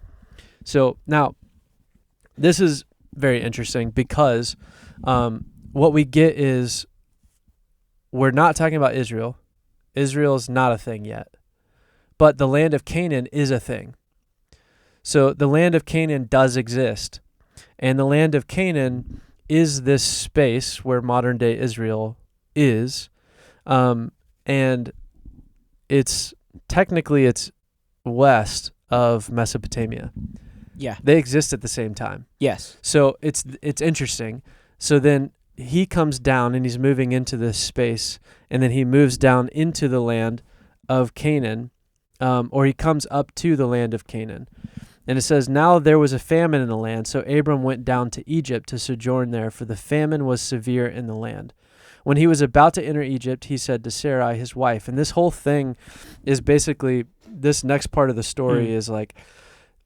So now this is very interesting because what we get is we're not talking about Israel. Israel is not a thing yet. But the land of Canaan is a thing. So the land of Canaan does exist. And the land of Canaan is this space where modern day Israel is. And it's technically west of Mesopotamia. Yeah. They exist at the same time. Yes. So it's interesting. So then he comes down and he's moving into this space, and then he moves down into the land of Canaan, or he comes up to the land of Canaan. And it says, "Now there was a famine in the land, so Abram went down to Egypt to sojourn there, for the famine was severe in the land. When he was about to enter Egypt, he said to Sarai, his wife," and this whole thing is basically, this next part of the story is like,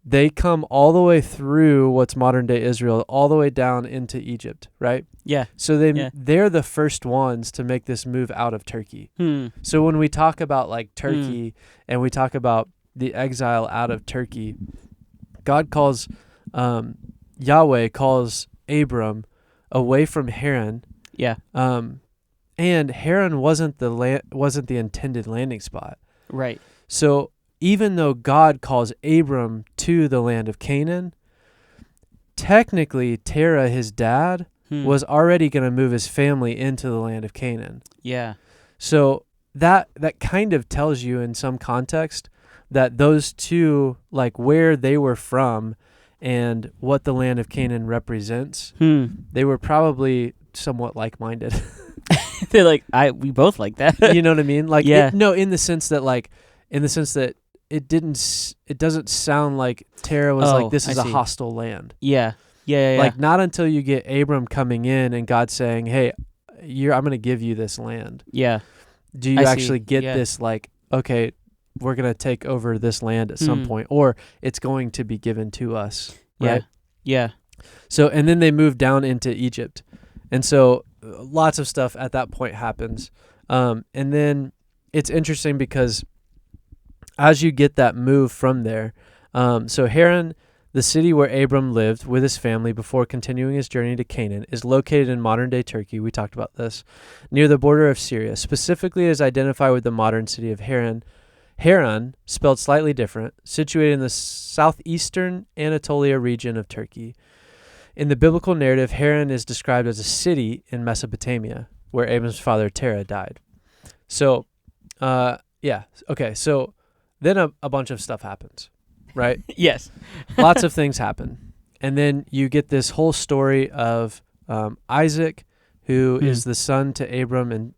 they come all the way through what's modern day Israel, all the way down into Egypt, right? Yeah. So they're the first ones to make this move out of Turkey. So when we talk about like Turkey and we talk about the exile out of Turkey, God calls, Yahweh calls Abram away from Haran. Yeah. And Haran wasn't the intended landing spot. Right. So even though God calls Abram to the land of Canaan, technically Terah, his dad, was already going to move his family into the land of Canaan. Yeah. So that kind of tells you in some context that those two, like where they were from and what the land of Canaan represents, they were probably somewhat like-minded. They're like, we both like that. You know what I mean? Like, yeah. in the sense that it doesn't sound like Terah was like, this is a hostile land. Yeah. Yeah. Like, not until you get Abram coming in and God saying, hey, I'm going to give you this land. Yeah. Do you actually get this, like, okay, we're going to take over this land at some point, or it's going to be given to us, right? Yeah. So, and then they move down into Egypt. And so lots of stuff at that point happens. And then it's interesting because as you get that move from there, so Haran, the city where Abram lived with his family before continuing his journey to Canaan, is located in modern-day Turkey. We talked about this, near the border of Syria. Specifically, is identified with the modern city of Haran. Haran, spelled slightly different, situated in the southeastern Anatolia region of Turkey. In the biblical narrative, Haran is described as a city in Mesopotamia, where Abram's father Terah died. So, okay. So then a bunch of stuff happens, right? Yes. Lots of things happen. And then you get this whole story of Isaac, who is the son to Abram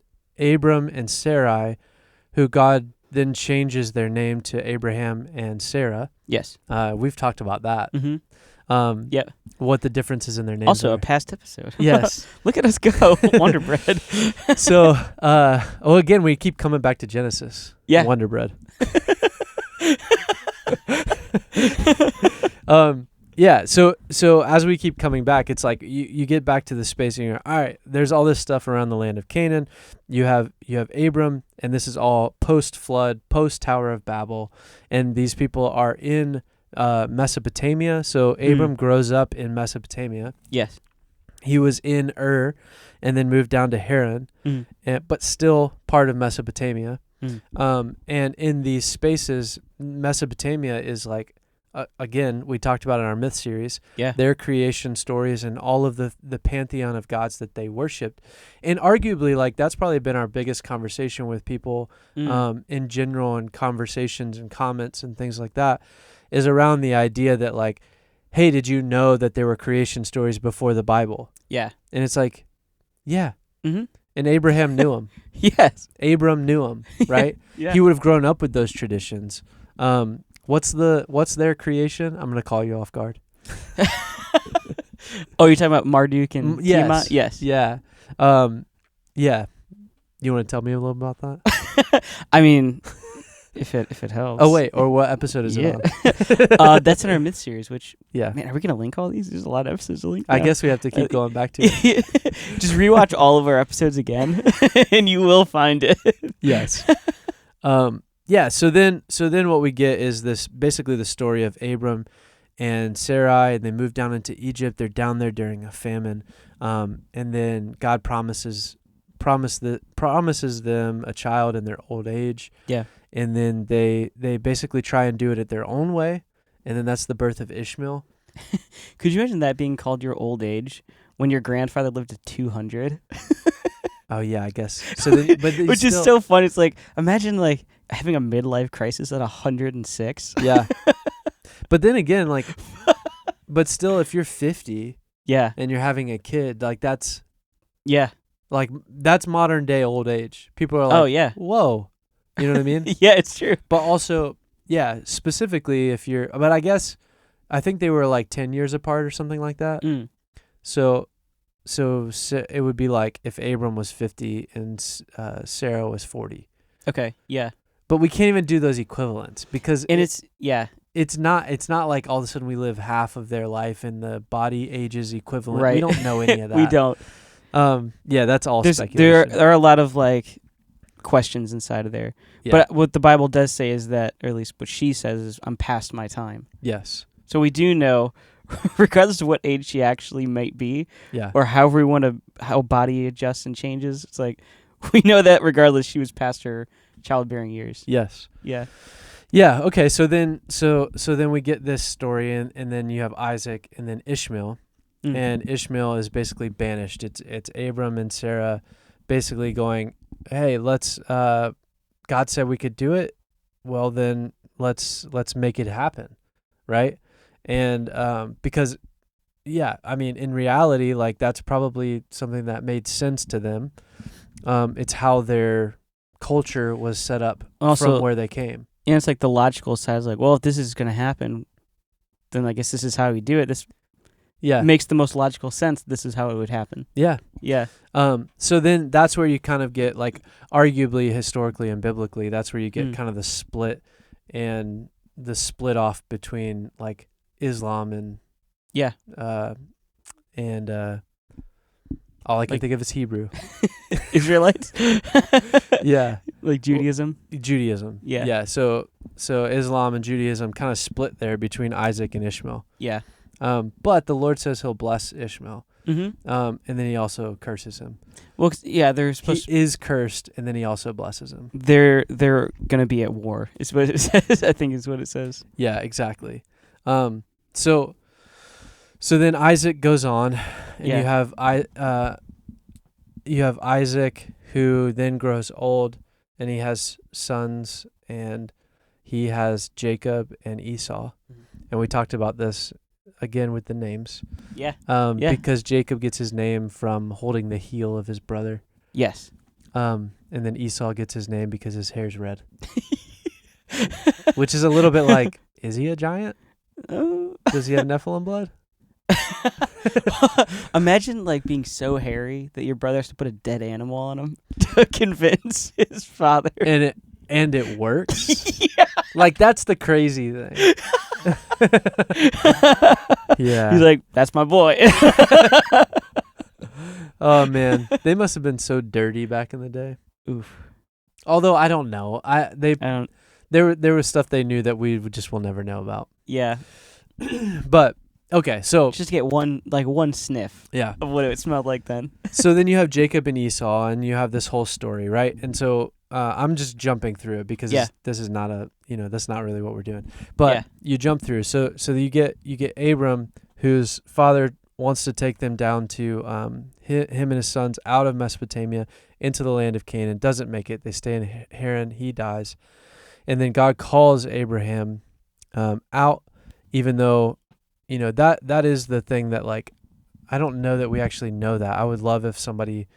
and Sarai, who God then changes their name to Abraham and Sarah. Yes. We've talked about that. Mm-hmm. What the differences in their names also are. a past episode. Yes. Look at us go. Wonder Bread. So, again, we keep coming back to Genesis. Yeah. Wonder Bread. So as we keep coming back, it's like you get back to the space and you're, all right, there's all this stuff around the land of Canaan. You have Abram, and this is all post-flood, post-Tower of Babel, and these people are in Mesopotamia. So Abram grows up in Mesopotamia. Yes. He was in Ur and then moved down to Haran, but still part of Mesopotamia. And in these spaces, Mesopotamia is like, again, we talked about in our myth series, their creation stories and all of the pantheon of gods that they worshipped. And arguably, like, that's probably been our biggest conversation with people in general, and conversations and comments and things like that, is around the idea that, like, hey, did you know that there were creation stories before the Bible? Yeah. And it's like, yeah. Mm-hmm. And Abraham knew them. Yes. Abram knew them, right? Yeah. He would have grown up with those traditions. What's their creation? I'm going to call you off guard. Oh, you're talking about Marduk and yes. Tiamat? Yes. Yeah. Yeah. You want to tell me a little about that? I mean, if it helps. Oh, wait. Or what episode is it on? That's in our myth series, which, man, are we going to link all these? There's a lot of episodes to link. I guess we have to keep going back to it. Just rewatch all of our episodes again, and you will find it. Yes. Yeah, so then what we get is this, basically the story of Abram and Sarai, and they move down into Egypt. They're down there during a famine, and then God promises them a child in their old age. Yeah. And then they basically try and do it at their own way, and then that's the birth of Ishmael. Could you imagine that being called your old age when your grandfather lived to 200? Oh yeah, I guess. So then, which is so fun. It's like, imagine like having a midlife crisis at 106. Yeah. But then again, like, but still, if you're 50, and you're having a kid, like that's modern day old age. People are like, oh yeah, whoa, you know what I mean? Yeah, it's true. But also, specifically if you're, but I think they were like 10 years apart or something like that. So it would be like if Abram was 50 and Sarah was 40. Okay, yeah. But we can't even do those equivalents because it's not like all of a sudden we live half of their life and the body ages equivalent. Right. We don't know any of that. We don't. That's all speculation. There are a lot of like questions inside of there. Yeah. But what the Bible does say is that, or at least what she says is, I'm past my time. Yes. So we do know regardless of what age she actually might be, Yeah. or however we want to, how body adjusts and changes. It's like, we know that regardless, she was past her childbearing years. Yes. Yeah. Yeah. Okay. So then we get this story, and then you have Isaac, and then Ishmael, Mm. and Ishmael is basically banished. It's Abram and Sarah, basically going, hey, let's. God said we could do it. Well, then let's make it happen, right? And because, yeah, I mean, in reality, like that's probably something that made sense to them. It's how their culture was set up Also, from where they came. and it's like the logical side is like, well, if this is going to happen, then I guess this is how we do it. This Yeah. makes the most logical sense. This is how it would happen. Yeah. Yeah. So then that's where you kind of get, like, arguably historically and biblically, that's where you get kind of the split and the split off between like Islam and Yeah. all I can Like- think of is Hebrew. Israelites. Yeah. Like Judaism. Judaism. Yeah. Yeah. So Islam and Judaism kind of split there between Isaac and Ishmael. Yeah. But the Lord says he'll bless Ishmael. Mm-hmm. And then he also curses him. Well, yeah, they're supposed. He is cursed, and then he also blesses him. They're gonna be at war. Is what it says. I think is what it says. Yeah, exactly. So then Isaac goes on, and Yeah. you have Isaac, who then grows old, and he has sons, and he has Jacob and Esau. And we talked about this again with the names. Yeah. Because Jacob gets his name from holding the heel of his brother. Yes. And then Esau gets his name because his hair's red. Which is a little bit like, is he a giant? Oh. Does he have Nephilim blood? Imagine like being so hairy that your brother has to put a dead animal on him to convince his father. And it works. Yeah. Like, that's the crazy thing. Yeah. He's like, that's my boy. Oh man, they must have been so dirty back in the day. Oof. Although I don't know, I don't. there was stuff they knew that we will never know about. Yeah. But okay, so Just to get one sniff yeah. of what it smelled like then. So then you have Jacob and Esau, and you have this whole story, right? And so I'm just jumping through it because this is not that's not really what we're doing. But you jump through. So you get Abram, whose father wants to take them down to him and his sons out of Mesopotamia into the land of Canaan. Doesn't make it. They stay in Haran. He dies. And then God calls Abraham out, even though, that is the thing that, like, I don't know that we actually know that. I would love if somebody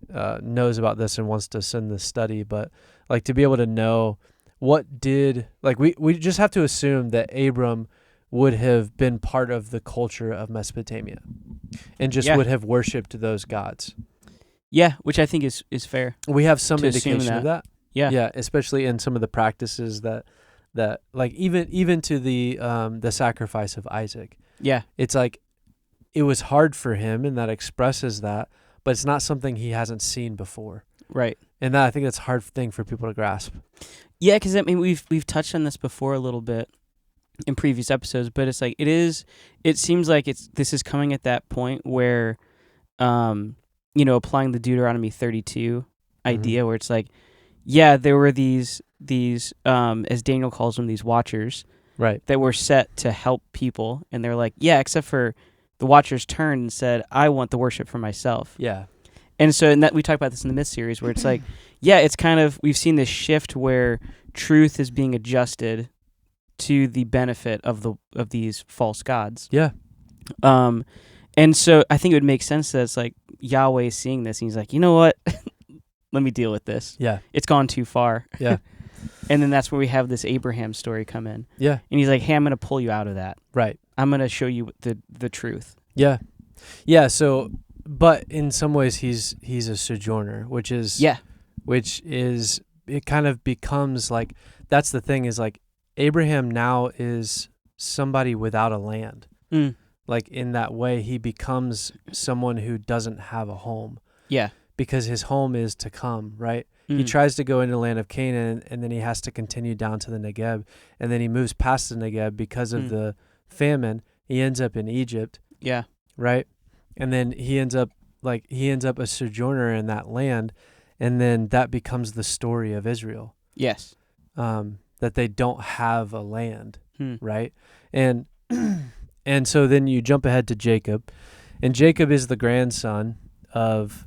knows about this and wants to send this study, but like to be able to know we just have to assume that Abram would have been part of the culture of Mesopotamia and just would have worshipped those gods. Yeah, which I think is fair. We have some To assume indication of that. Yeah. Yeah, especially in some of the practices that like even to the sacrifice of Isaac. Yeah. It's like it was hard for him, and that expresses that, but it's not something he hasn't seen before. Right. And that, I think that's a hard thing for people to grasp. Yeah, because I mean we've touched on this before a little bit in previous episodes, but it's like it seems like this is coming at that point where applying the Deuteronomy 32 idea where it's like, yeah, there were these as Daniel calls them, these watchers, right, that were set to help people, and they're like, yeah, except for the watchers turned and said, I want the worship for myself. Yeah. And so that we talk about this in the Myth series where it's like, yeah, it's kind of, we've seen this shift where truth is being adjusted to the benefit of these false gods. Yeah. And so I think it would make sense that it's like Yahweh is seeing this and he's like, you know what? Let me deal with this. Yeah. It's gone too far. Yeah. And then that's where we have this Abraham story come in. Yeah. And he's like, hey, I'm going to pull you out of that. Right. I'm going to show you the truth. Yeah. Yeah. So, but in some ways he's a sojourner, which is, it kind of becomes like, that's the thing is like Abraham now is somebody without a land. Like in that way, he becomes someone who doesn't have a home. Yeah. Because his home is to come, right? He tries to go into the land of Canaan, and then he has to continue down to the Negev, and then he moves past the Negev because of the famine, He ends up in Egypt, Yeah. right? And then he ends up a sojourner in that land, and then that becomes the story of Israel. Yes. That they don't have a land, Hmm. right? And and so then you jump ahead to Jacob, and Jacob is the grandson of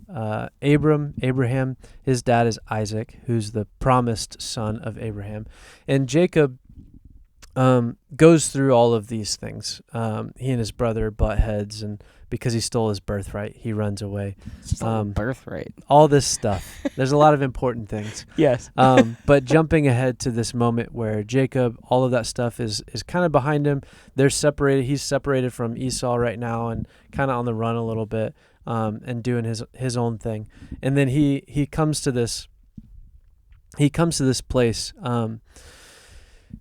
Abraham. His dad is Isaac, who's the promised son of Abraham. And Jacob goes through all of these things. He and his brother butt heads, and because he stole his birthright, he runs away. It's just a birthright. All this stuff. There's a lot of important things. Yes. But jumping ahead to this moment where Jacob, all of that stuff is kind of behind him. They're separated. He's separated from Esau right now and kind of on the run a little bit, and doing his own thing. And then he comes to this. He comes to this place.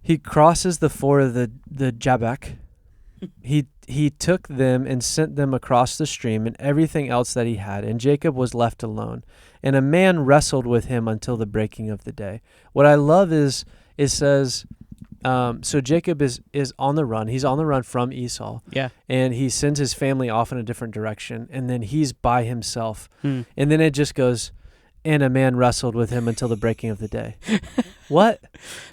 He crosses the ford of the Jabbok. He took them and sent them across the stream and everything else that he had, and Jacob was left alone. And a man wrestled with him until the breaking of the day. What I love is it says, so Jacob is on the run. He's on the run from Esau. Yeah. And he sends his family off in a different direction, and then he's by himself. Hmm. And then it just goes, and a man wrestled with him until the breaking of the day. What?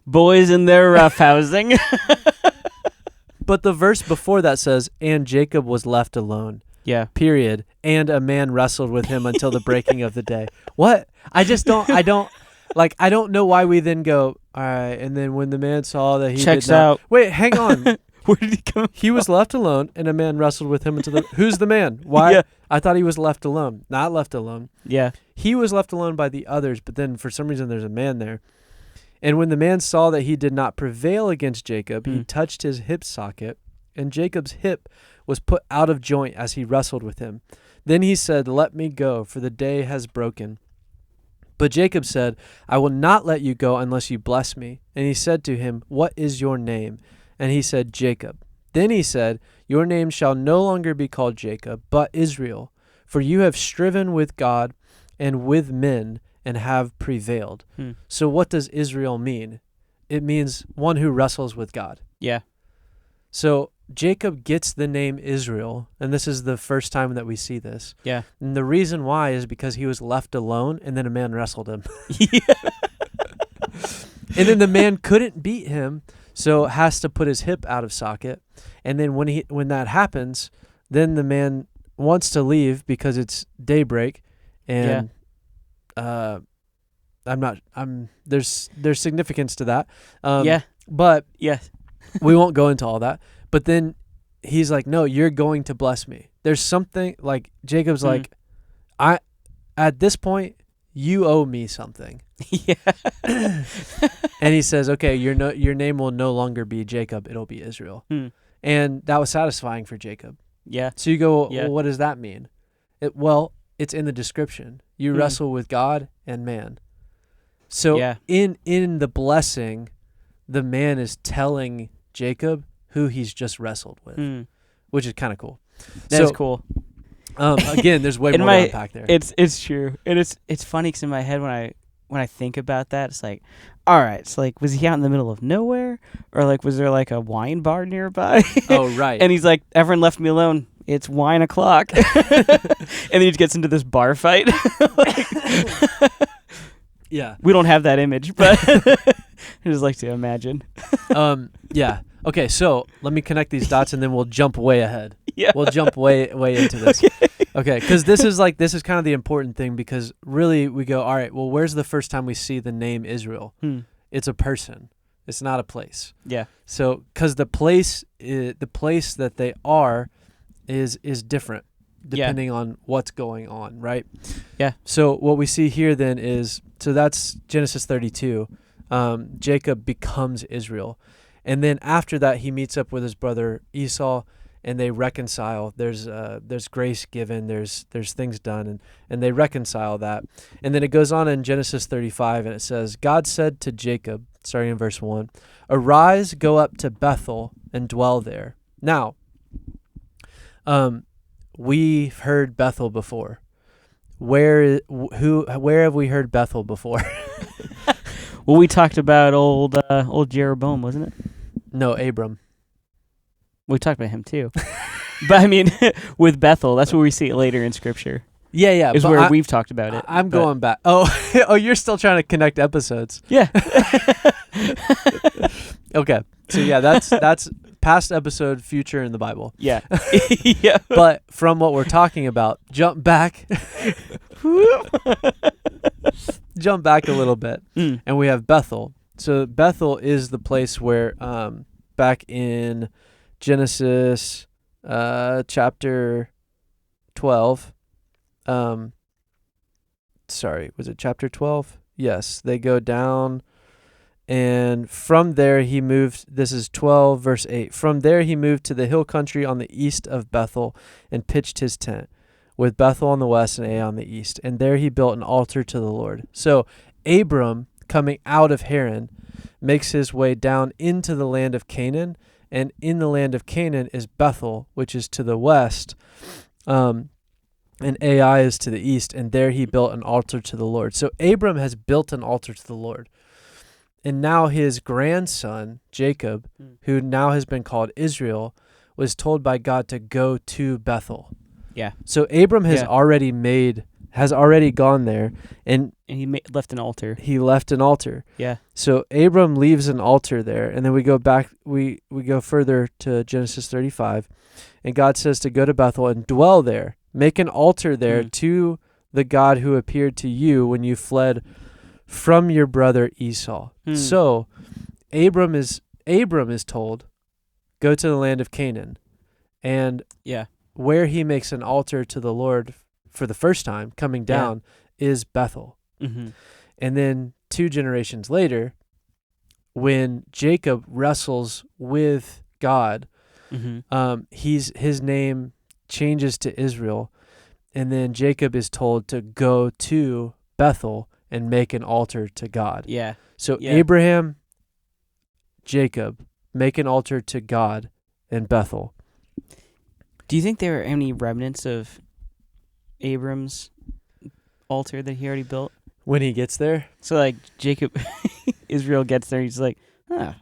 Boys in their roughhousing. But the verse before that says, and Jacob was left alone. Yeah. Period. And a man wrestled with him until the breaking of the day. What? I don't know why we then go, all right, and then when the man saw that he Checks did not, out. Wait, hang on. Where did he come? He was left alone, and a man wrestled with him until the, who's the man? Why? Yeah. I thought he was left alone. Not left alone. Yeah. He was left alone by the others, but then for some reason there's a man there. And when the man saw that he did not prevail against Jacob, he touched his hip socket, and Jacob's hip was put out of joint as he wrestled with him. Then he said, let me go, for the day has broken. But Jacob said, I will not let you go unless you bless me. And he said to him, what is your name? And he said, Jacob. Then he said, your name shall no longer be called Jacob, but Israel, for you have striven with God and with men and have prevailed. So what does Israel mean? It means one who wrestles with God. Yeah. So Jacob gets the name Israel, and this is the first time that we see this. Yeah. And the reason why is because he was left alone, and then a man wrestled him. Yeah. And then the man couldn't beat him, so has to put his hip out of socket. And then when that happens, then the man wants to leave because it's daybreak, and there's significance to that. Yeah. But Yeah. we won't go into all that. But then he's like, no, you're going to bless me. There's something like Jacob's like, at this point, you owe me something. Yeah. And he says, okay, your name will no longer be Jacob. It'll be Israel. And that was satisfying for Jacob. Yeah. So you go, Yeah. well, what does that mean? It's in the description. You wrestle with God and man. So in the blessing, the man is telling Jacob who he's just wrestled with, which is kind of cool. That's cool. Again, there's way more to unpack there. It's true, and it's funny because in my head when I think about that, it's like, all right, it's like, was he out in the middle of nowhere, or like was there like a wine bar nearby? Oh, right. And he's like, everyone left me alone. It's wine o'clock. And then he just gets into this bar fight. Yeah. We don't have that image, but I just like to imagine. Yeah. Okay, so let me connect these dots and then we'll jump way ahead. Yeah. We'll jump way into this. Okay, because this is kind of the important thing, because really we go, all right, well, where's the first time we see the name Israel? It's a person. It's not a place. Yeah. So, because the place that they are is different depending on what's going on, right? Yeah. So what we see here then is, so that's Genesis 32. Jacob becomes Israel. And then after that, he meets up with his brother Esau, and they reconcile. There's grace given. There's things done, and they reconcile that. And then it goes on in Genesis 35, and it says, God said to Jacob, starting in verse 1, arise, go up to Bethel, and dwell there. Now, we've heard Bethel before. Where have we heard Bethel before? Well, we talked about old Jeroboam, wasn't it? No, Abram. We talked about him too. But I mean, with Bethel, that's where we see it later in Scripture. Yeah. Is where we've talked about it. I'm but- going back. Oh, you're still trying to connect episodes. Yeah. Okay. So yeah, that's past episode, future in the Bible. Yeah. Yeah. But from what we're talking about, jump back. Jump back a little bit. And we have Bethel. So Bethel is the place where back in Genesis chapter 12, sorry, was it chapter 12? Yes, they go down, and from there he moved, this is 12 verse 8, from there he moved to the hill country on the east of Bethel and pitched his tent, with Bethel on the west and Ai on the east, and there he built an altar to the Lord. So Abram, coming out of Haran, makes his way down into the land of Canaan, and in the land of Canaan is Bethel, which is to the west, and Ai is to the east, and there he built an altar to the Lord. So Abram has built an altar to the Lord. And now his grandson, Jacob, who now has been called Israel, was told by God to go to Bethel. Yeah. So Abram has already gone there, and he left an altar. He left an altar. Yeah. So Abram leaves an altar there, and then we go back, we go further to Genesis 35, and God says to go to Bethel and dwell there. Make an altar there to the God who appeared to you when you fled from your brother Esau. So Abram is told, go to the land of Canaan. And where he makes an altar to the Lord for the first time, coming down, is Bethel. Mm-hmm. And then 2 generations later, when Jacob wrestles with God, his name changes to Israel, and then Jacob is told to go to Bethel and make an altar to God. Yeah. So Abraham, Jacob, make an altar to God in Bethel. Do you think there are any remnants of Abram's altar that he already built? When he gets there? So like Jacob, Israel gets there, he's like, a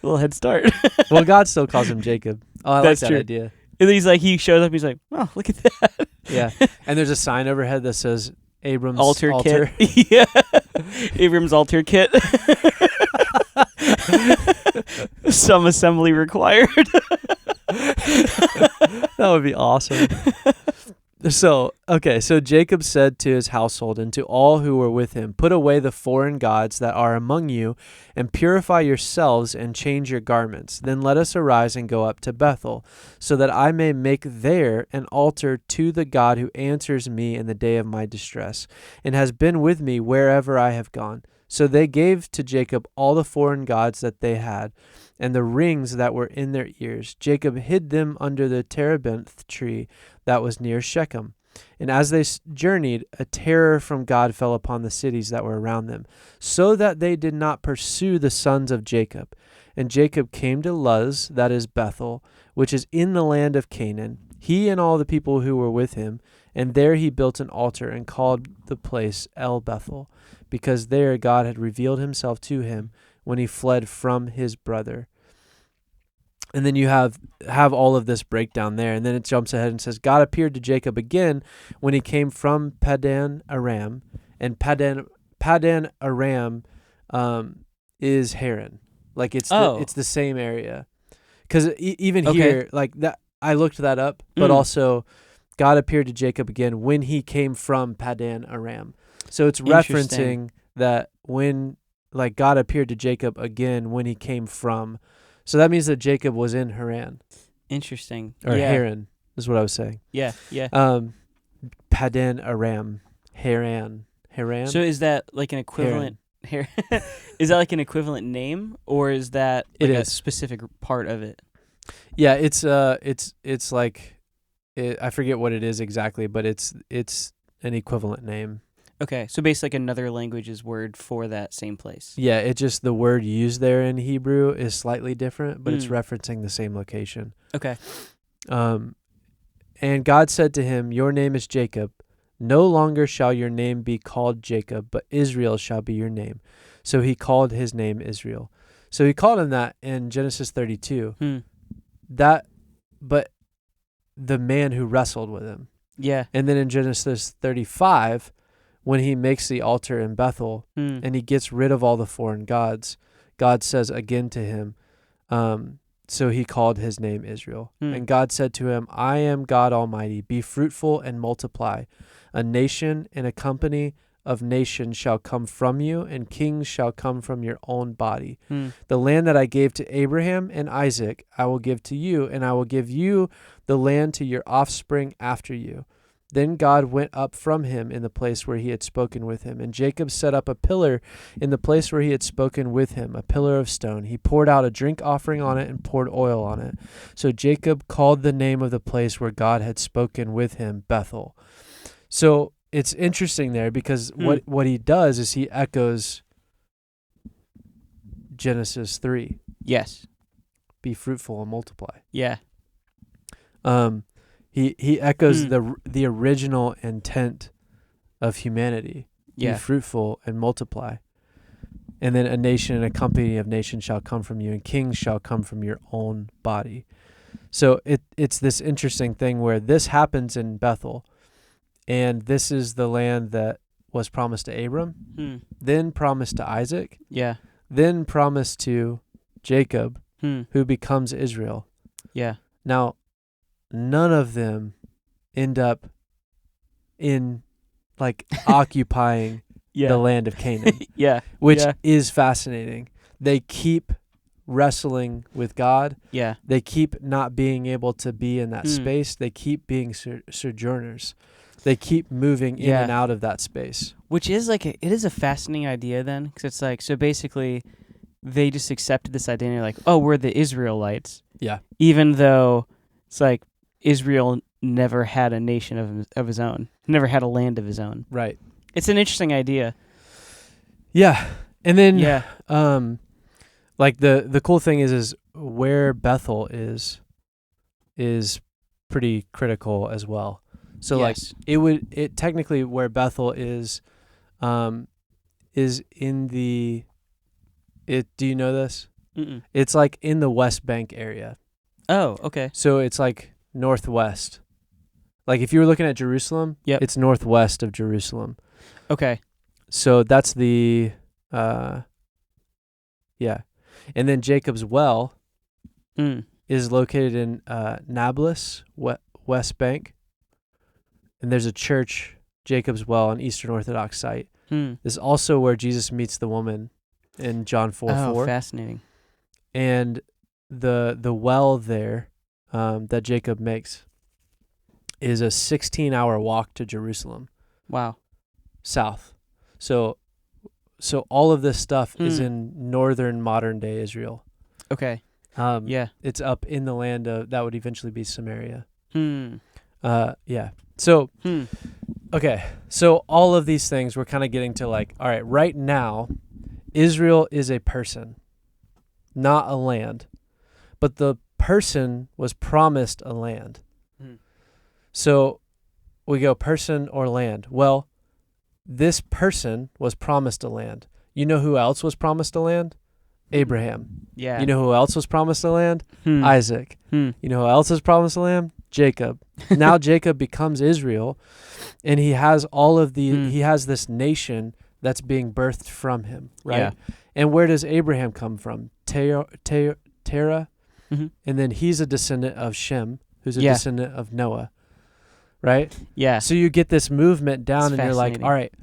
little head start. Well, God still calls him Jacob. Oh, I That's like that true. idea. And then he shows up, he's like, oh, look at that. Yeah. And there's a sign overhead that says Abram's altar kit. Yeah. Abram's altar kit. Some assembly required. That would be awesome. So Jacob said to his household and to all who were with him, put away the foreign gods that are among you and purify yourselves and change your garments. Then let us arise and go up to Bethel, so that I may make there an altar to the God who answers me in the day of my distress and has been with me wherever I have gone. So they gave to Jacob all the foreign gods that they had and the rings that were in their ears. Jacob hid them under the terebinth tree that was near Shechem. And as they journeyed, a terror from God fell upon the cities that were around them, so that they did not pursue the sons of Jacob. And Jacob came to Luz, that is Bethel, which is in the land of Canaan, he and all the people who were with him, and there he built an altar and called the place El Bethel, because there God had revealed himself to him when he fled from his brother. And then you have all of this breakdown there, and then it jumps ahead and says, God appeared to Jacob again when he came from Padan Aram, and Padan Aram is Haran. Like it's the same area. Because even here, like that, I looked that up, but also God appeared to Jacob again when he came from Padan Aram. So it's referencing that when, like, God appeared to Jacob again when he came from. So that means that Jacob was in Haran. Interesting. Or Haran is what I was saying. Yeah. Padan Aram. Haran. So is that like an equivalent? Is that like an equivalent name, or is that like a specific part of it? Yeah, it's like, I forget what it is exactly, but it's an equivalent name. Okay, so basically like another language's word for that same place. Yeah, it just, the word used there in Hebrew is slightly different, but it's referencing the same location. Okay. And God said to him, your name is Jacob. No longer shall your name be called Jacob, but Israel shall be your name. So he called his name Israel. So he called him that in Genesis 32. but the man who wrestled with him. Yeah. And then in Genesis 35, when he makes the altar in Bethel and he gets rid of all the foreign gods, God says again to him, so he called his name Israel. And God said to him, I am God Almighty. Be fruitful and multiply. A nation and a company of nations shall come from you, and kings shall come from your own body. The land that I gave to Abraham and Isaac, I will give to you, and I will give you the land to your offspring after you. Then God went up from him in the place where he had spoken with him. And Jacob set up a pillar in the place where he had spoken with him, a pillar of stone. He poured out a drink offering on it and poured oil on it. So Jacob called the name of the place where God had spoken with him Bethel. So it's interesting there because what he does is he echoes Genesis 3. Yes. Be fruitful and multiply. Yeah. He echoes the original intent of humanity. Yeah. Be fruitful and multiply. And then a nation and a company of nations shall come from you, and kings shall come from your own body. So it's this interesting thing where this happens in Bethel, and this is the land that was promised to Abram, then promised to Isaac, then promised to Jacob, who becomes Israel. Yeah. Now, none of them end up in occupying the land of Canaan. Which is fascinating. They keep wrestling with God. Yeah. They keep not being able to be in that space. They keep being sojourners. They keep moving in and out of that space. Which is it is a fascinating idea then, because it's so basically they just accepted this identity oh, we're the Israelites. Yeah. Even though it's Israel never had a nation of his own, never had a land of his own. Right. It's an interesting idea. Yeah. And then the cool thing is where Bethel is pretty critical as well. So it technically where Bethel is in the do you know this? Mm-mm. It's in the West Bank area. Oh, okay. So it's northwest. If you were looking at Jerusalem, it's northwest of Jerusalem. Okay. So that's the and then Jacob's well is located in Nablus, West Bank. And there's a church, Jacob's Well, an Eastern Orthodox site. This is also where Jesus meets the woman in John 4:4. Oh, fascinating. And the well there that Jacob makes is a 16-hour walk to Jerusalem. Wow. South. So all of this stuff is in northern modern-day Israel. Okay. It's up in the land of that would eventually be Samaria. Yeah. So, okay. So all of these things we're kind of getting to all right, right now, Israel is a person, not a land. But the person was promised a land. So we go person or land. Well, this person was promised a land. You know who else was promised a land? Abraham. Yeah. You know who else was promised a land? Isaac. You know who else was promised a land? Jacob. Now Jacob becomes Israel, and he has all of he has this nation that's being birthed from him, right? Yeah. And where does Abraham come from? Terah. And then he's a descendant of Shem, who's a descendant of Noah, right? Yeah. So you get this movement down, and you're all right,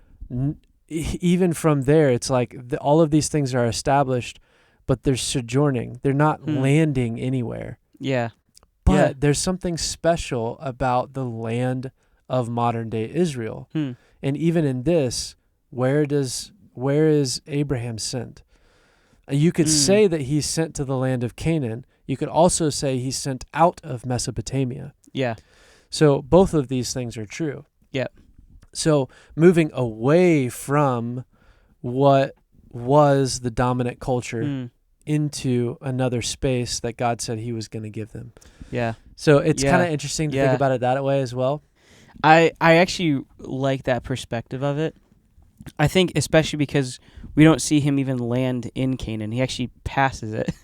even from there, it's all of these things are established, but they're sojourning. They're not landing anywhere. Yeah. But there's something special about the land of modern-day Israel. And even in this, where is Abraham sent? You could say that he's sent to the land of Canaan. You could also say he's sent out of Mesopotamia. Yeah. So both of these things are true. Yeah. So moving away from what was the dominant culture into another space that God said he was going to give them. Yeah. So it's kind of interesting to think about it that way as well. I actually like that perspective of it. I think especially because we don't see him even land in Canaan. He actually passes it.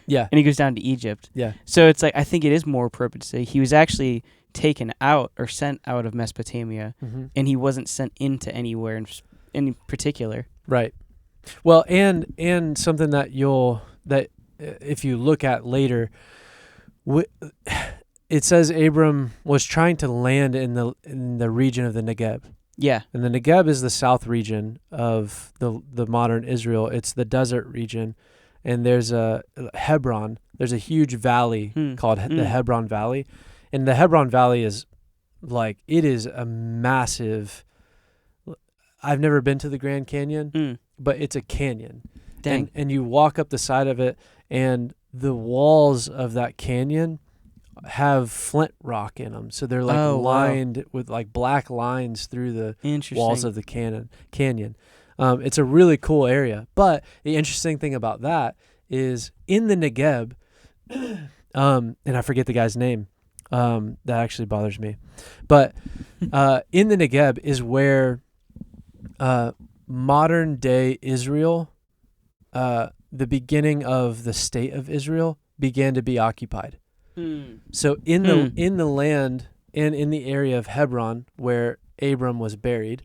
Yeah. And he goes down to Egypt. Yeah. So it's like, I think it is more appropriate to say he was actually taken out or sent out of Mesopotamia, and he wasn't sent into anywhere in particular. Right. Well, and something that if you look at later, it says Abram was trying to land in the region of the Negev. Yeah. And the Negev is the south region of the modern Israel. It's the desert region. And there's a Hebron. There's a huge valley called the Hebron Valley. And the Hebron Valley is it is a massive. I've never been to the Grand Canyon, but it's a canyon. Dang. And you walk up the side of it, and the walls of that canyon have flint rock in them. So they're lined with black lines through the walls of the canyon. It's a really cool area. But the interesting thing about that is in the Negev, and I forget the guy's name. That actually bothers me. But in the Negev is where modern day Israel, the beginning of the state of Israel, began to be occupied. So in the land and in the area of Hebron where Abram was buried,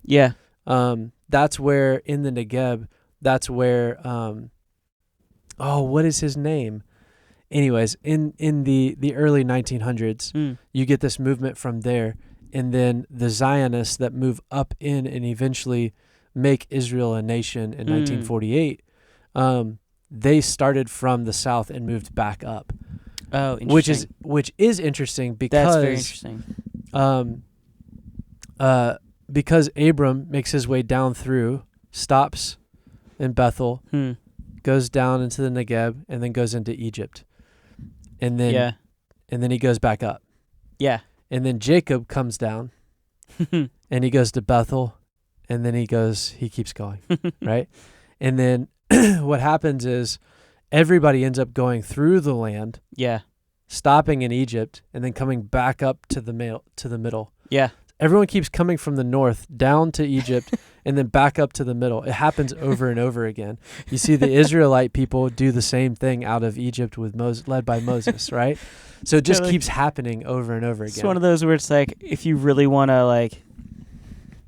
that's where in the Negev, that's where what is his name? Anyways, in the early 1900s, you get this movement from there, and then the Zionists that move up in and eventually make Israel a nation in 1948, they started from the south and moved back up. Oh, interesting. Which is interesting because that's very interesting. Because Abram makes his way down through, stops in Bethel, goes down into the Negev, and then goes into Egypt. And then he goes back up. Yeah. And then Jacob comes down and he goes to Bethel, and then he keeps going, right? And then what happens is everybody ends up going through the land, stopping in Egypt, and then coming back up to the middle. Yeah. Everyone keeps coming from the north down to Egypt and then back up to the middle. It happens over and over again. You see the Israelite people do the same thing out of Egypt with led by Moses, right? So it just keeps happening over and over again. It's one of those where it's like, if you really want to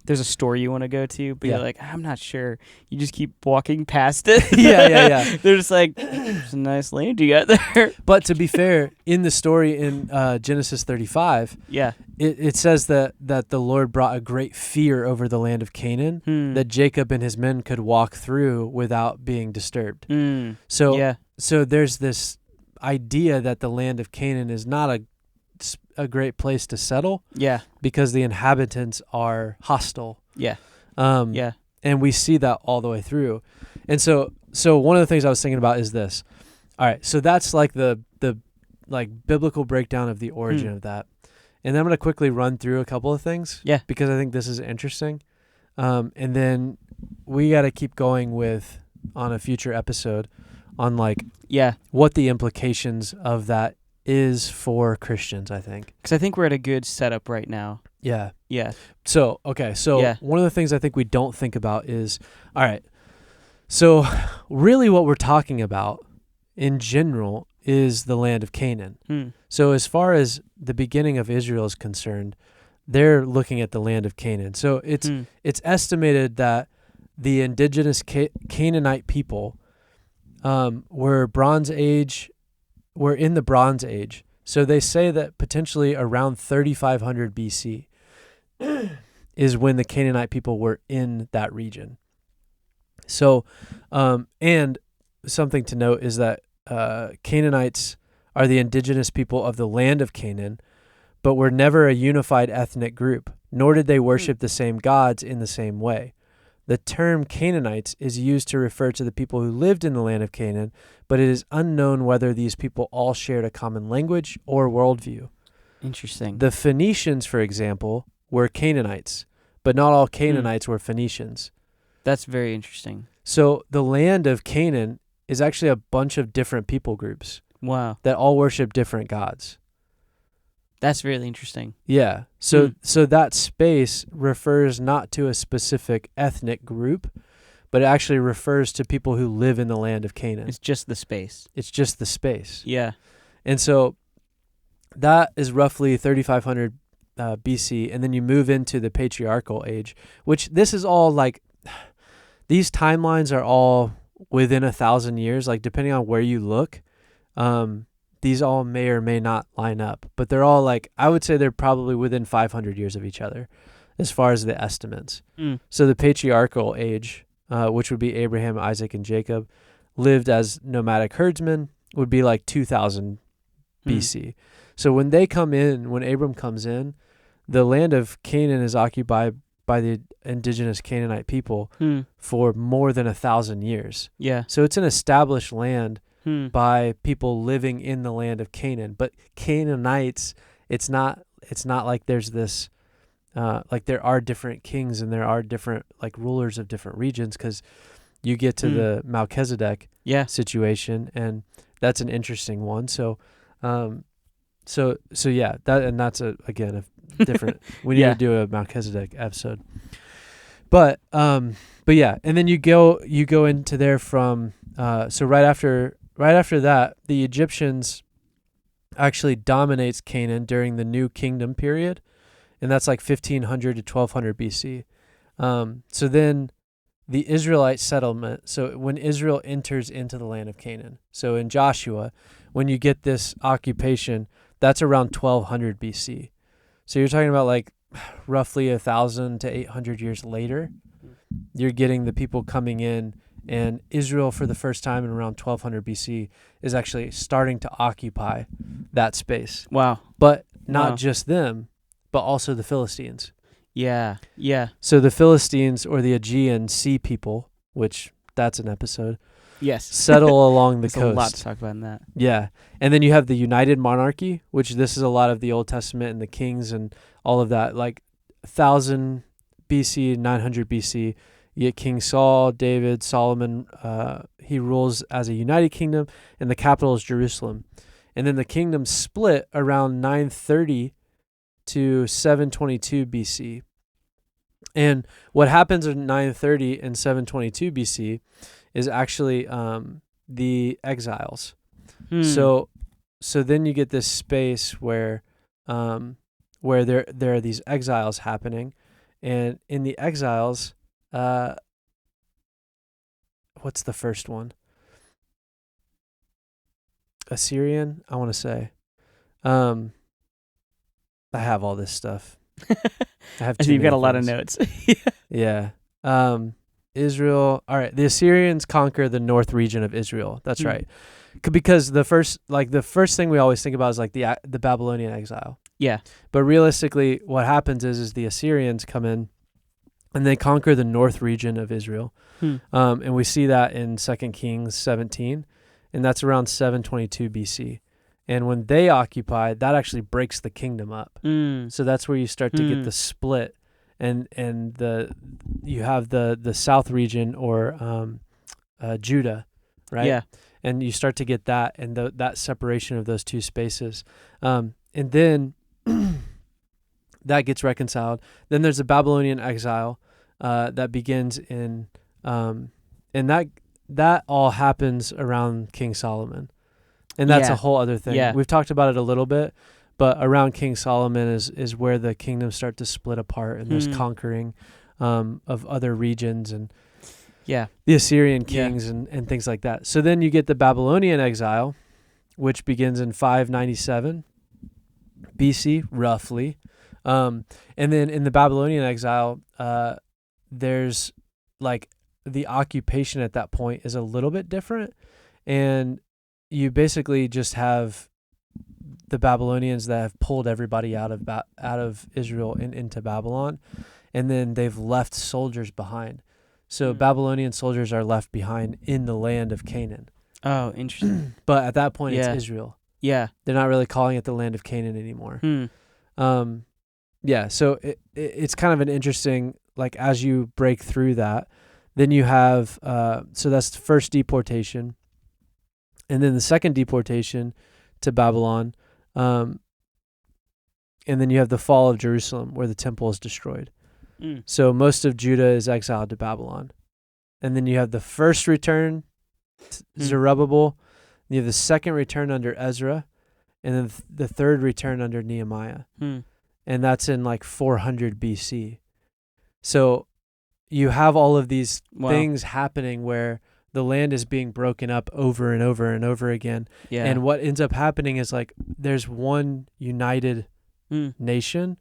there's a store you want to go to, but you're like, I'm not sure. You just keep walking past it. Yeah. They're just like, there's a nice land you got there. But to be fair, in the story in Genesis 35, it says that the Lord brought a great fear over the land of Canaan, that Jacob and his men could walk through without being disturbed. So there's this idea that the land of Canaan is not a great place to settle, because the inhabitants are hostile, and we see that all the way through. And so one of the things I was thinking about is this. All right, so that's the biblical breakdown of the origin of that, and then I'm going to quickly run through a couple of things, because I think this is interesting, and then we got to keep going with on a future episode on what the implications of that is for Christians, I think. Because I think we're at a good setup right now. Yeah. So, one of the things I think we don't think about is, all right, so really what we're talking about in general is the land of Canaan. So as far as the beginning of Israel is concerned, they're looking at the land of Canaan. So it's estimated that the indigenous Canaanite people were in the Bronze Age. So they say that potentially around 3500 BC is when the Canaanite people were in that region. So, and something to note is that Canaanites are the indigenous people of the land of Canaan, but were never a unified ethnic group, nor did they worship the same gods in the same way. The term Canaanites is used to refer to the people who lived in the land of Canaan, but it is unknown whether these people all shared a common language or worldview. Interesting. The Phoenicians, for example, were Canaanites, but not all Canaanites were Phoenicians. That's very interesting. So the land of Canaan is actually a bunch of different people groups. Wow. That all worship different gods. That's really interesting. Yeah. So that space refers not to a specific ethnic group, but it actually refers to people who live in the land of Canaan. It's just the space. It's just the space. Yeah. And so that is roughly 3,500 BC, and then you move into the patriarchal age, which this is all like, these timelines are all within 1,000 years, like depending on where you look. These all may or may not line up, but they're all like, I would say they're probably within 500 years of each other as far as the estimates. So the patriarchal age, which would be Abraham, Isaac, and Jacob, lived as nomadic herdsmen, would be like 2,000 BC. So when they come in, when Abram comes in, the land of Canaan is occupied by the indigenous Canaanite people for more than 1,000 years. Yeah. So it's an established land by people living in the land of Canaan. But Canaanites, it's not like there's this, like there are different kings and there are different like rulers of different regions, because you get to the Melchizedek situation, and that's an interesting one. So, so yeah, that's again a different. We need to do a Melchizedek episode. But yeah, and then you go into there from so right after that, the Egyptians actually dominates Canaan during the New Kingdom period, and that's like 1,500 to 1,200 BC. So then the Israelite settlement, so when Israel enters into the land of Canaan, so in Joshua, when you get this occupation, that's around 1,200 BC. So you're talking about like roughly 1,000 to 800 years later, you're getting the people coming in, and Israel for the first time in around 1,200 BC is actually starting to occupy that space. Wow. But not just them, but also the Philistines. Yeah. Yeah. So the Philistines, or the Aegean Sea people, which that's an episode, Yes. settle along the There's coast. a lot to talk about in that. Yeah. And then you have the United Monarchy, which this is a lot of the Old Testament and the kings and all of that. Like 1,000 BC, 900 BC, you get King Saul, David, Solomon. He rules as a united kingdom, and the capital is Jerusalem. And then the kingdom split around 930 to 722 BC. And what happens in 930 and 722 BC is actually the exiles. So then you get this space where there are these exiles happening, and in the exiles, what's the first one? Assyrian, I want to say. I have all this stuff. I have. I see you've got a lot of notes. Yeah. Israel. All right. The Assyrians conquer the north region of Israel. That's right. Because the first thing we always think about is like the Babylonian exile. Yeah. But realistically, what happens is the Assyrians come in and they conquer the north region of Israel. And we see that in 2 Kings 17, and that's around 722 BC. And when they occupy, that actually breaks the kingdom up. So that's where you start to get the split, and you have the south region, or Judah, right? Yeah. And you start to get that and that separation of those two spaces. And then that gets reconciled. Then there's a Babylonian exile that begins in, and that all happens around King Solomon. And that's a whole other thing. Yeah. We've talked about it a little bit, but around King Solomon is where the kingdoms start to split apart, and there's conquering of other regions, and the Assyrian kings and things like that. So then you get the Babylonian exile, which begins in 597 BC, roughly. And then in the Babylonian exile, there's like the occupation at that point is a little bit different, and you basically just have the Babylonians that have pulled everybody out of Israel and into Babylon, and then they've left soldiers behind. So Babylonian soldiers are left behind in the land of Canaan. Oh, interesting. But at that point, it's Israel. Yeah. They're not really calling it the land of Canaan anymore. Yeah, so it's kind of an interesting, like, as you break through that, then you have, so that's the first deportation. And then the second deportation to Babylon, and then you have the fall of Jerusalem where the temple is destroyed. Mm. So most of Judah is exiled to Babylon. And then you have the first return, Zerubbabel. You have the second return under Ezra, and then the third return under Nehemiah. Mm. And that's in like 400 BC. So you have all of these things happening where the land is being broken up over and over and over again. Yeah. And what ends up happening is like there's one united nation,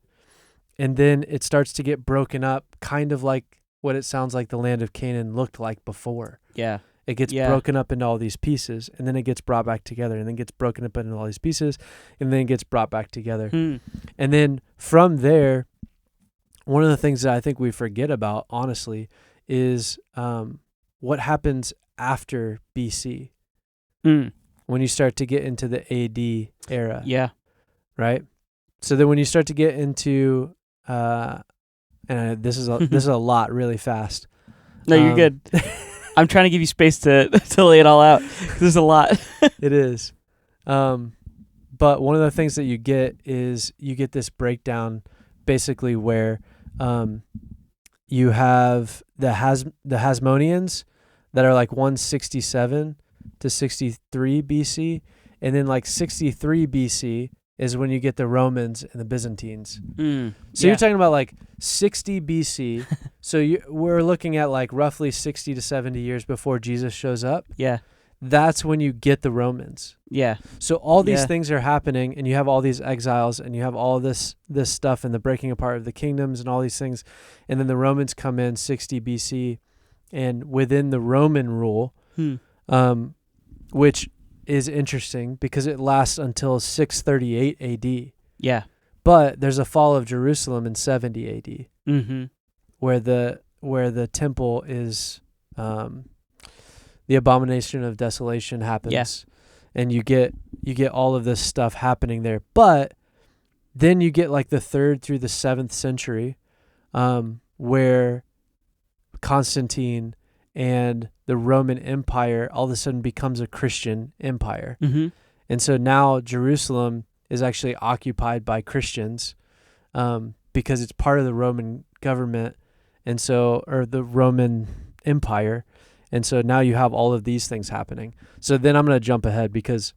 and then it starts to get broken up, kind of like what it sounds like the land of Canaan looked like before. Yeah. It gets broken up into all these pieces, and then it gets brought back together, and then gets broken up into all these pieces, and then it gets brought back together. And then from there, one of the things that I think we forget about, honestly, is what happens after BC when you start to get into the AD era. Yeah. Right? So then when you start to get into, and this is a lot really fast. No, you're good. I'm trying to give you space to lay it all out. There's a lot. It is. But one of the things that you get is you get this breakdown basically where you have the Hasmoneans that are like 167 to 63 BC. And then like 63 BC is when you get the Romans and the Byzantines. So you're talking about like 60 BC. So we're looking at like roughly 60 to 70 years before Jesus shows up. Yeah. That's when you get the Romans. Yeah. So all these things are happening, and you have all these exiles, and you have all this stuff and the breaking apart of the kingdoms and all these things. And then the Romans come in 60 BC, and within the Roman rule, which is interesting because it lasts until 638 AD. Yeah. But there's a fall of Jerusalem in 70 AD, where the temple is the abomination of desolation happens, and you get all of this stuff happening there. But then you get like the 3rd through the 7th century, where Constantine and the Roman Empire all of a sudden becomes a Christian empire. And so now Jerusalem is actually occupied by Christians because it's part of the Roman government, and so, or the Roman Empire. And so now you have all of these things happening. So then I'm going to jump ahead because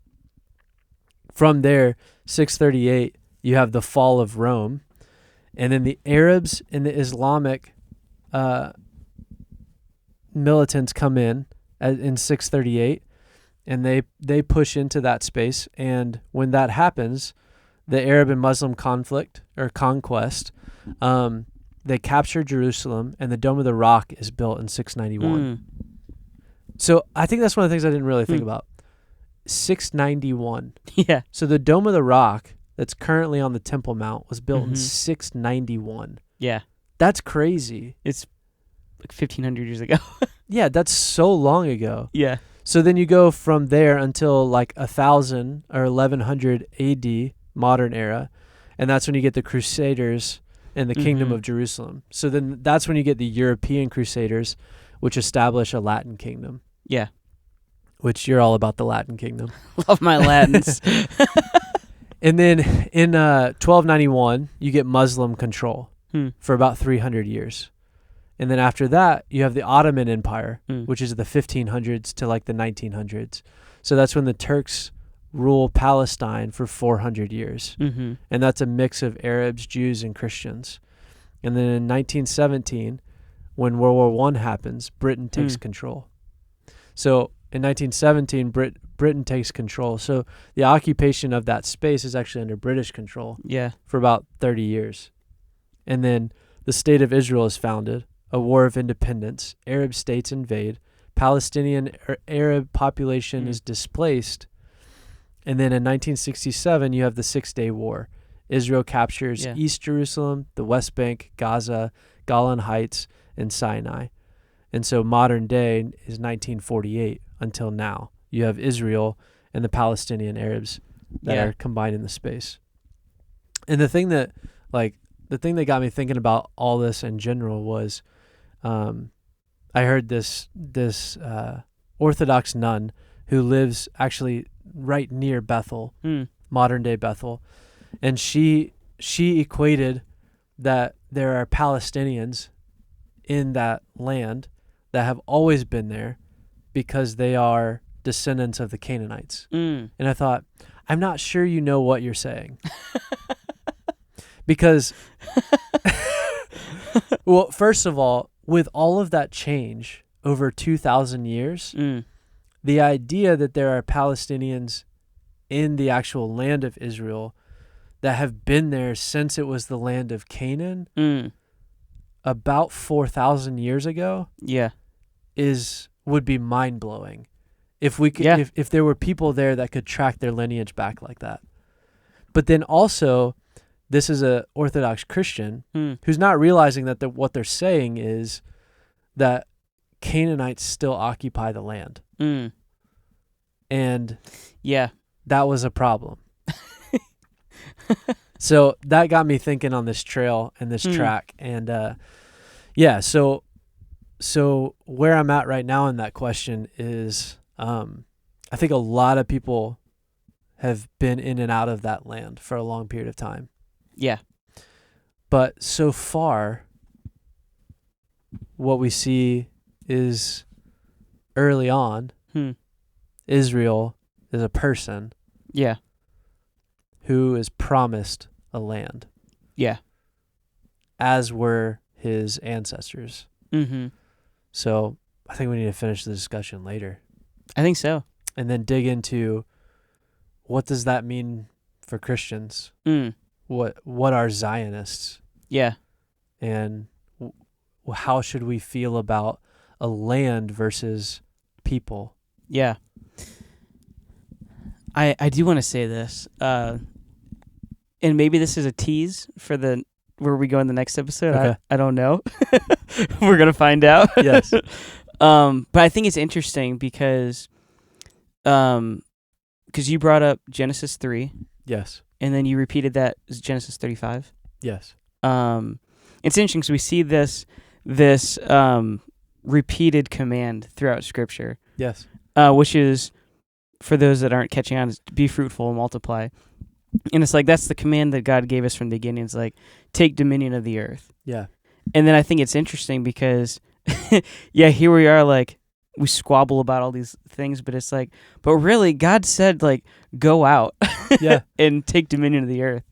from there, 638, you have the fall of Rome. And then the Arabs and the Islamic militants come in 638, and they push into that space. And when that happens, the Arab and Muslim conflict or conquest, they capture Jerusalem, and the Dome of the Rock is built in 691. So I think that's one of the things I didn't really think about. 691. Yeah. So the Dome of the Rock that's currently on the Temple Mount was built in 691. Yeah. That's crazy. It's like 1,500 years ago. Yeah, that's so long ago. Yeah. So then you go from there until like 1,000 or 1,100 AD, modern era, and that's when you get the Crusaders and the Kingdom of Jerusalem. So then that's when you get the European Crusaders, which establish a Latin kingdom. Yeah. Which you're all about the Latin kingdom. Love my Latins. And then in 1291, you get Muslim control for about 300 years. And then after that, you have the Ottoman Empire, which is the 1500s to like the 1900s. So that's when the Turks rule Palestine for 400 years. And that's a mix of Arabs, Jews, and Christians. And then in 1917, when World War I happens, Britain takes control. So in 1917, Britain takes control. So the occupation of that space is actually under British control for about 30 years. And then the State of Israel is founded, a war of independence, Arab states invade, Palestinian Arab population is displaced. And then in 1967, you have the 6-Day War. Israel captures East Jerusalem, the West Bank, Gaza, Golan Heights, and Sinai. And so modern day is 1948 until now. You have Israel and the Palestinian Arabs that are combined in the space. And the thing that got me thinking about all this in general was I heard this Orthodox nun who lives actually right near Bethel, modern day Bethel. And she she equated that there are Palestinians in that land that have always been there because they are descendants of the Canaanites. Mm. And I thought, I'm not sure you know what you're saying. Because, well, first of all, with all of that change over 2,000 years, Mm. the idea that there are Palestinians in the actual land of Israel that have been there since it was the land of Canaan Mm. about 4,000 years ago Yeah. would be mind-blowing. If we could, Yeah. if there were people there that could track their lineage back like that. But then also, this is a Orthodox Christian Mm. who's not realizing that what they're saying is that Canaanites still occupy the land. Mm. And Yeah. that was a problem. So that got me thinking on this trail and this track. And yeah, so where I'm at right now in that question is I think a lot of people have been in and out of that land for a long period of time. Yeah. But so far, what we see is early on, Israel is a person Yeah. who is promised a land, Yeah. as were his ancestors. Mm-hmm. So I think we need to finish the discussion later I think so. and then dig into what does that mean for Christians? Mm. What are Zionists? Yeah. And how should we feel about a land versus people? Yeah. I do want to say this, and maybe this is a tease for where we go in the next episode. Okay. I don't know. We're gonna find out. Yes. But I think it's interesting because you brought up Genesis 3, Yes. and then you repeated that as Genesis 35. Yes. It's interesting because we see this repeated command throughout Scripture, Yes. which is, for those that aren't catching on, is to be fruitful and multiply. And it's like that's the command that God gave us from the beginning. It's like, take dominion of the earth. Yeah. And then I think it's interesting because, yeah, here we are, like, we squabble about all these things, but it's like, but really, God said, like, go out Yeah. and take dominion of the earth.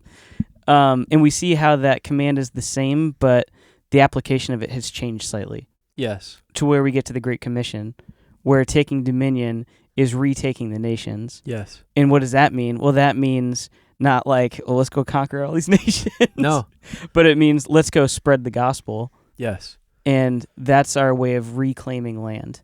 And we see how that command is the same, but the application of it has changed slightly Yes. to where we get to the Great Commission, where taking dominion is retaking the nations. Yes. And what does that mean? Well, that means not like, well, let's go conquer all these nations. No. But it means let's go spread the gospel. Yes. And that's our way of reclaiming land.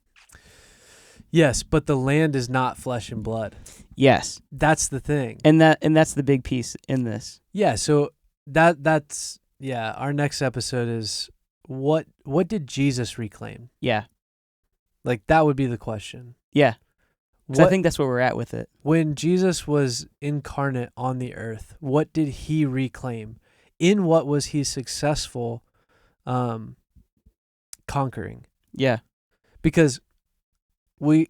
Yes, but the land is not flesh and blood. Yes. That's the thing. And that's the big piece in this. Yeah, so that's our next episode is what did Jesus reclaim? Yeah. Like that would be the question. Yeah. 'Cause I think that's where we're at with it. When Jesus was incarnate on the earth, what did he reclaim? In what was he successful conquering? Yeah. Because the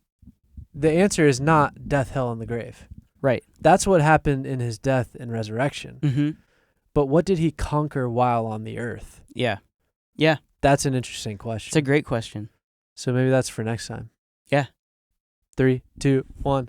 answer is not death, hell, and the grave. Right. That's what happened in his death and resurrection. Mm-hmm. But what did he conquer while on the earth? Yeah. Yeah. That's an interesting question. It's a great question. So maybe that's for next time. Yeah. 3, 2, 1.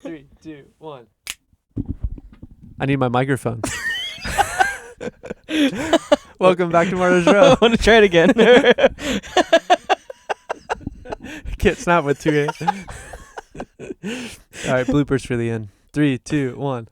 Three, two, one. I need my microphone. Welcome back to Martyr's Row. I want to try it again. Can't snap with 2 A. All right, bloopers for the end. 3, 2, 1.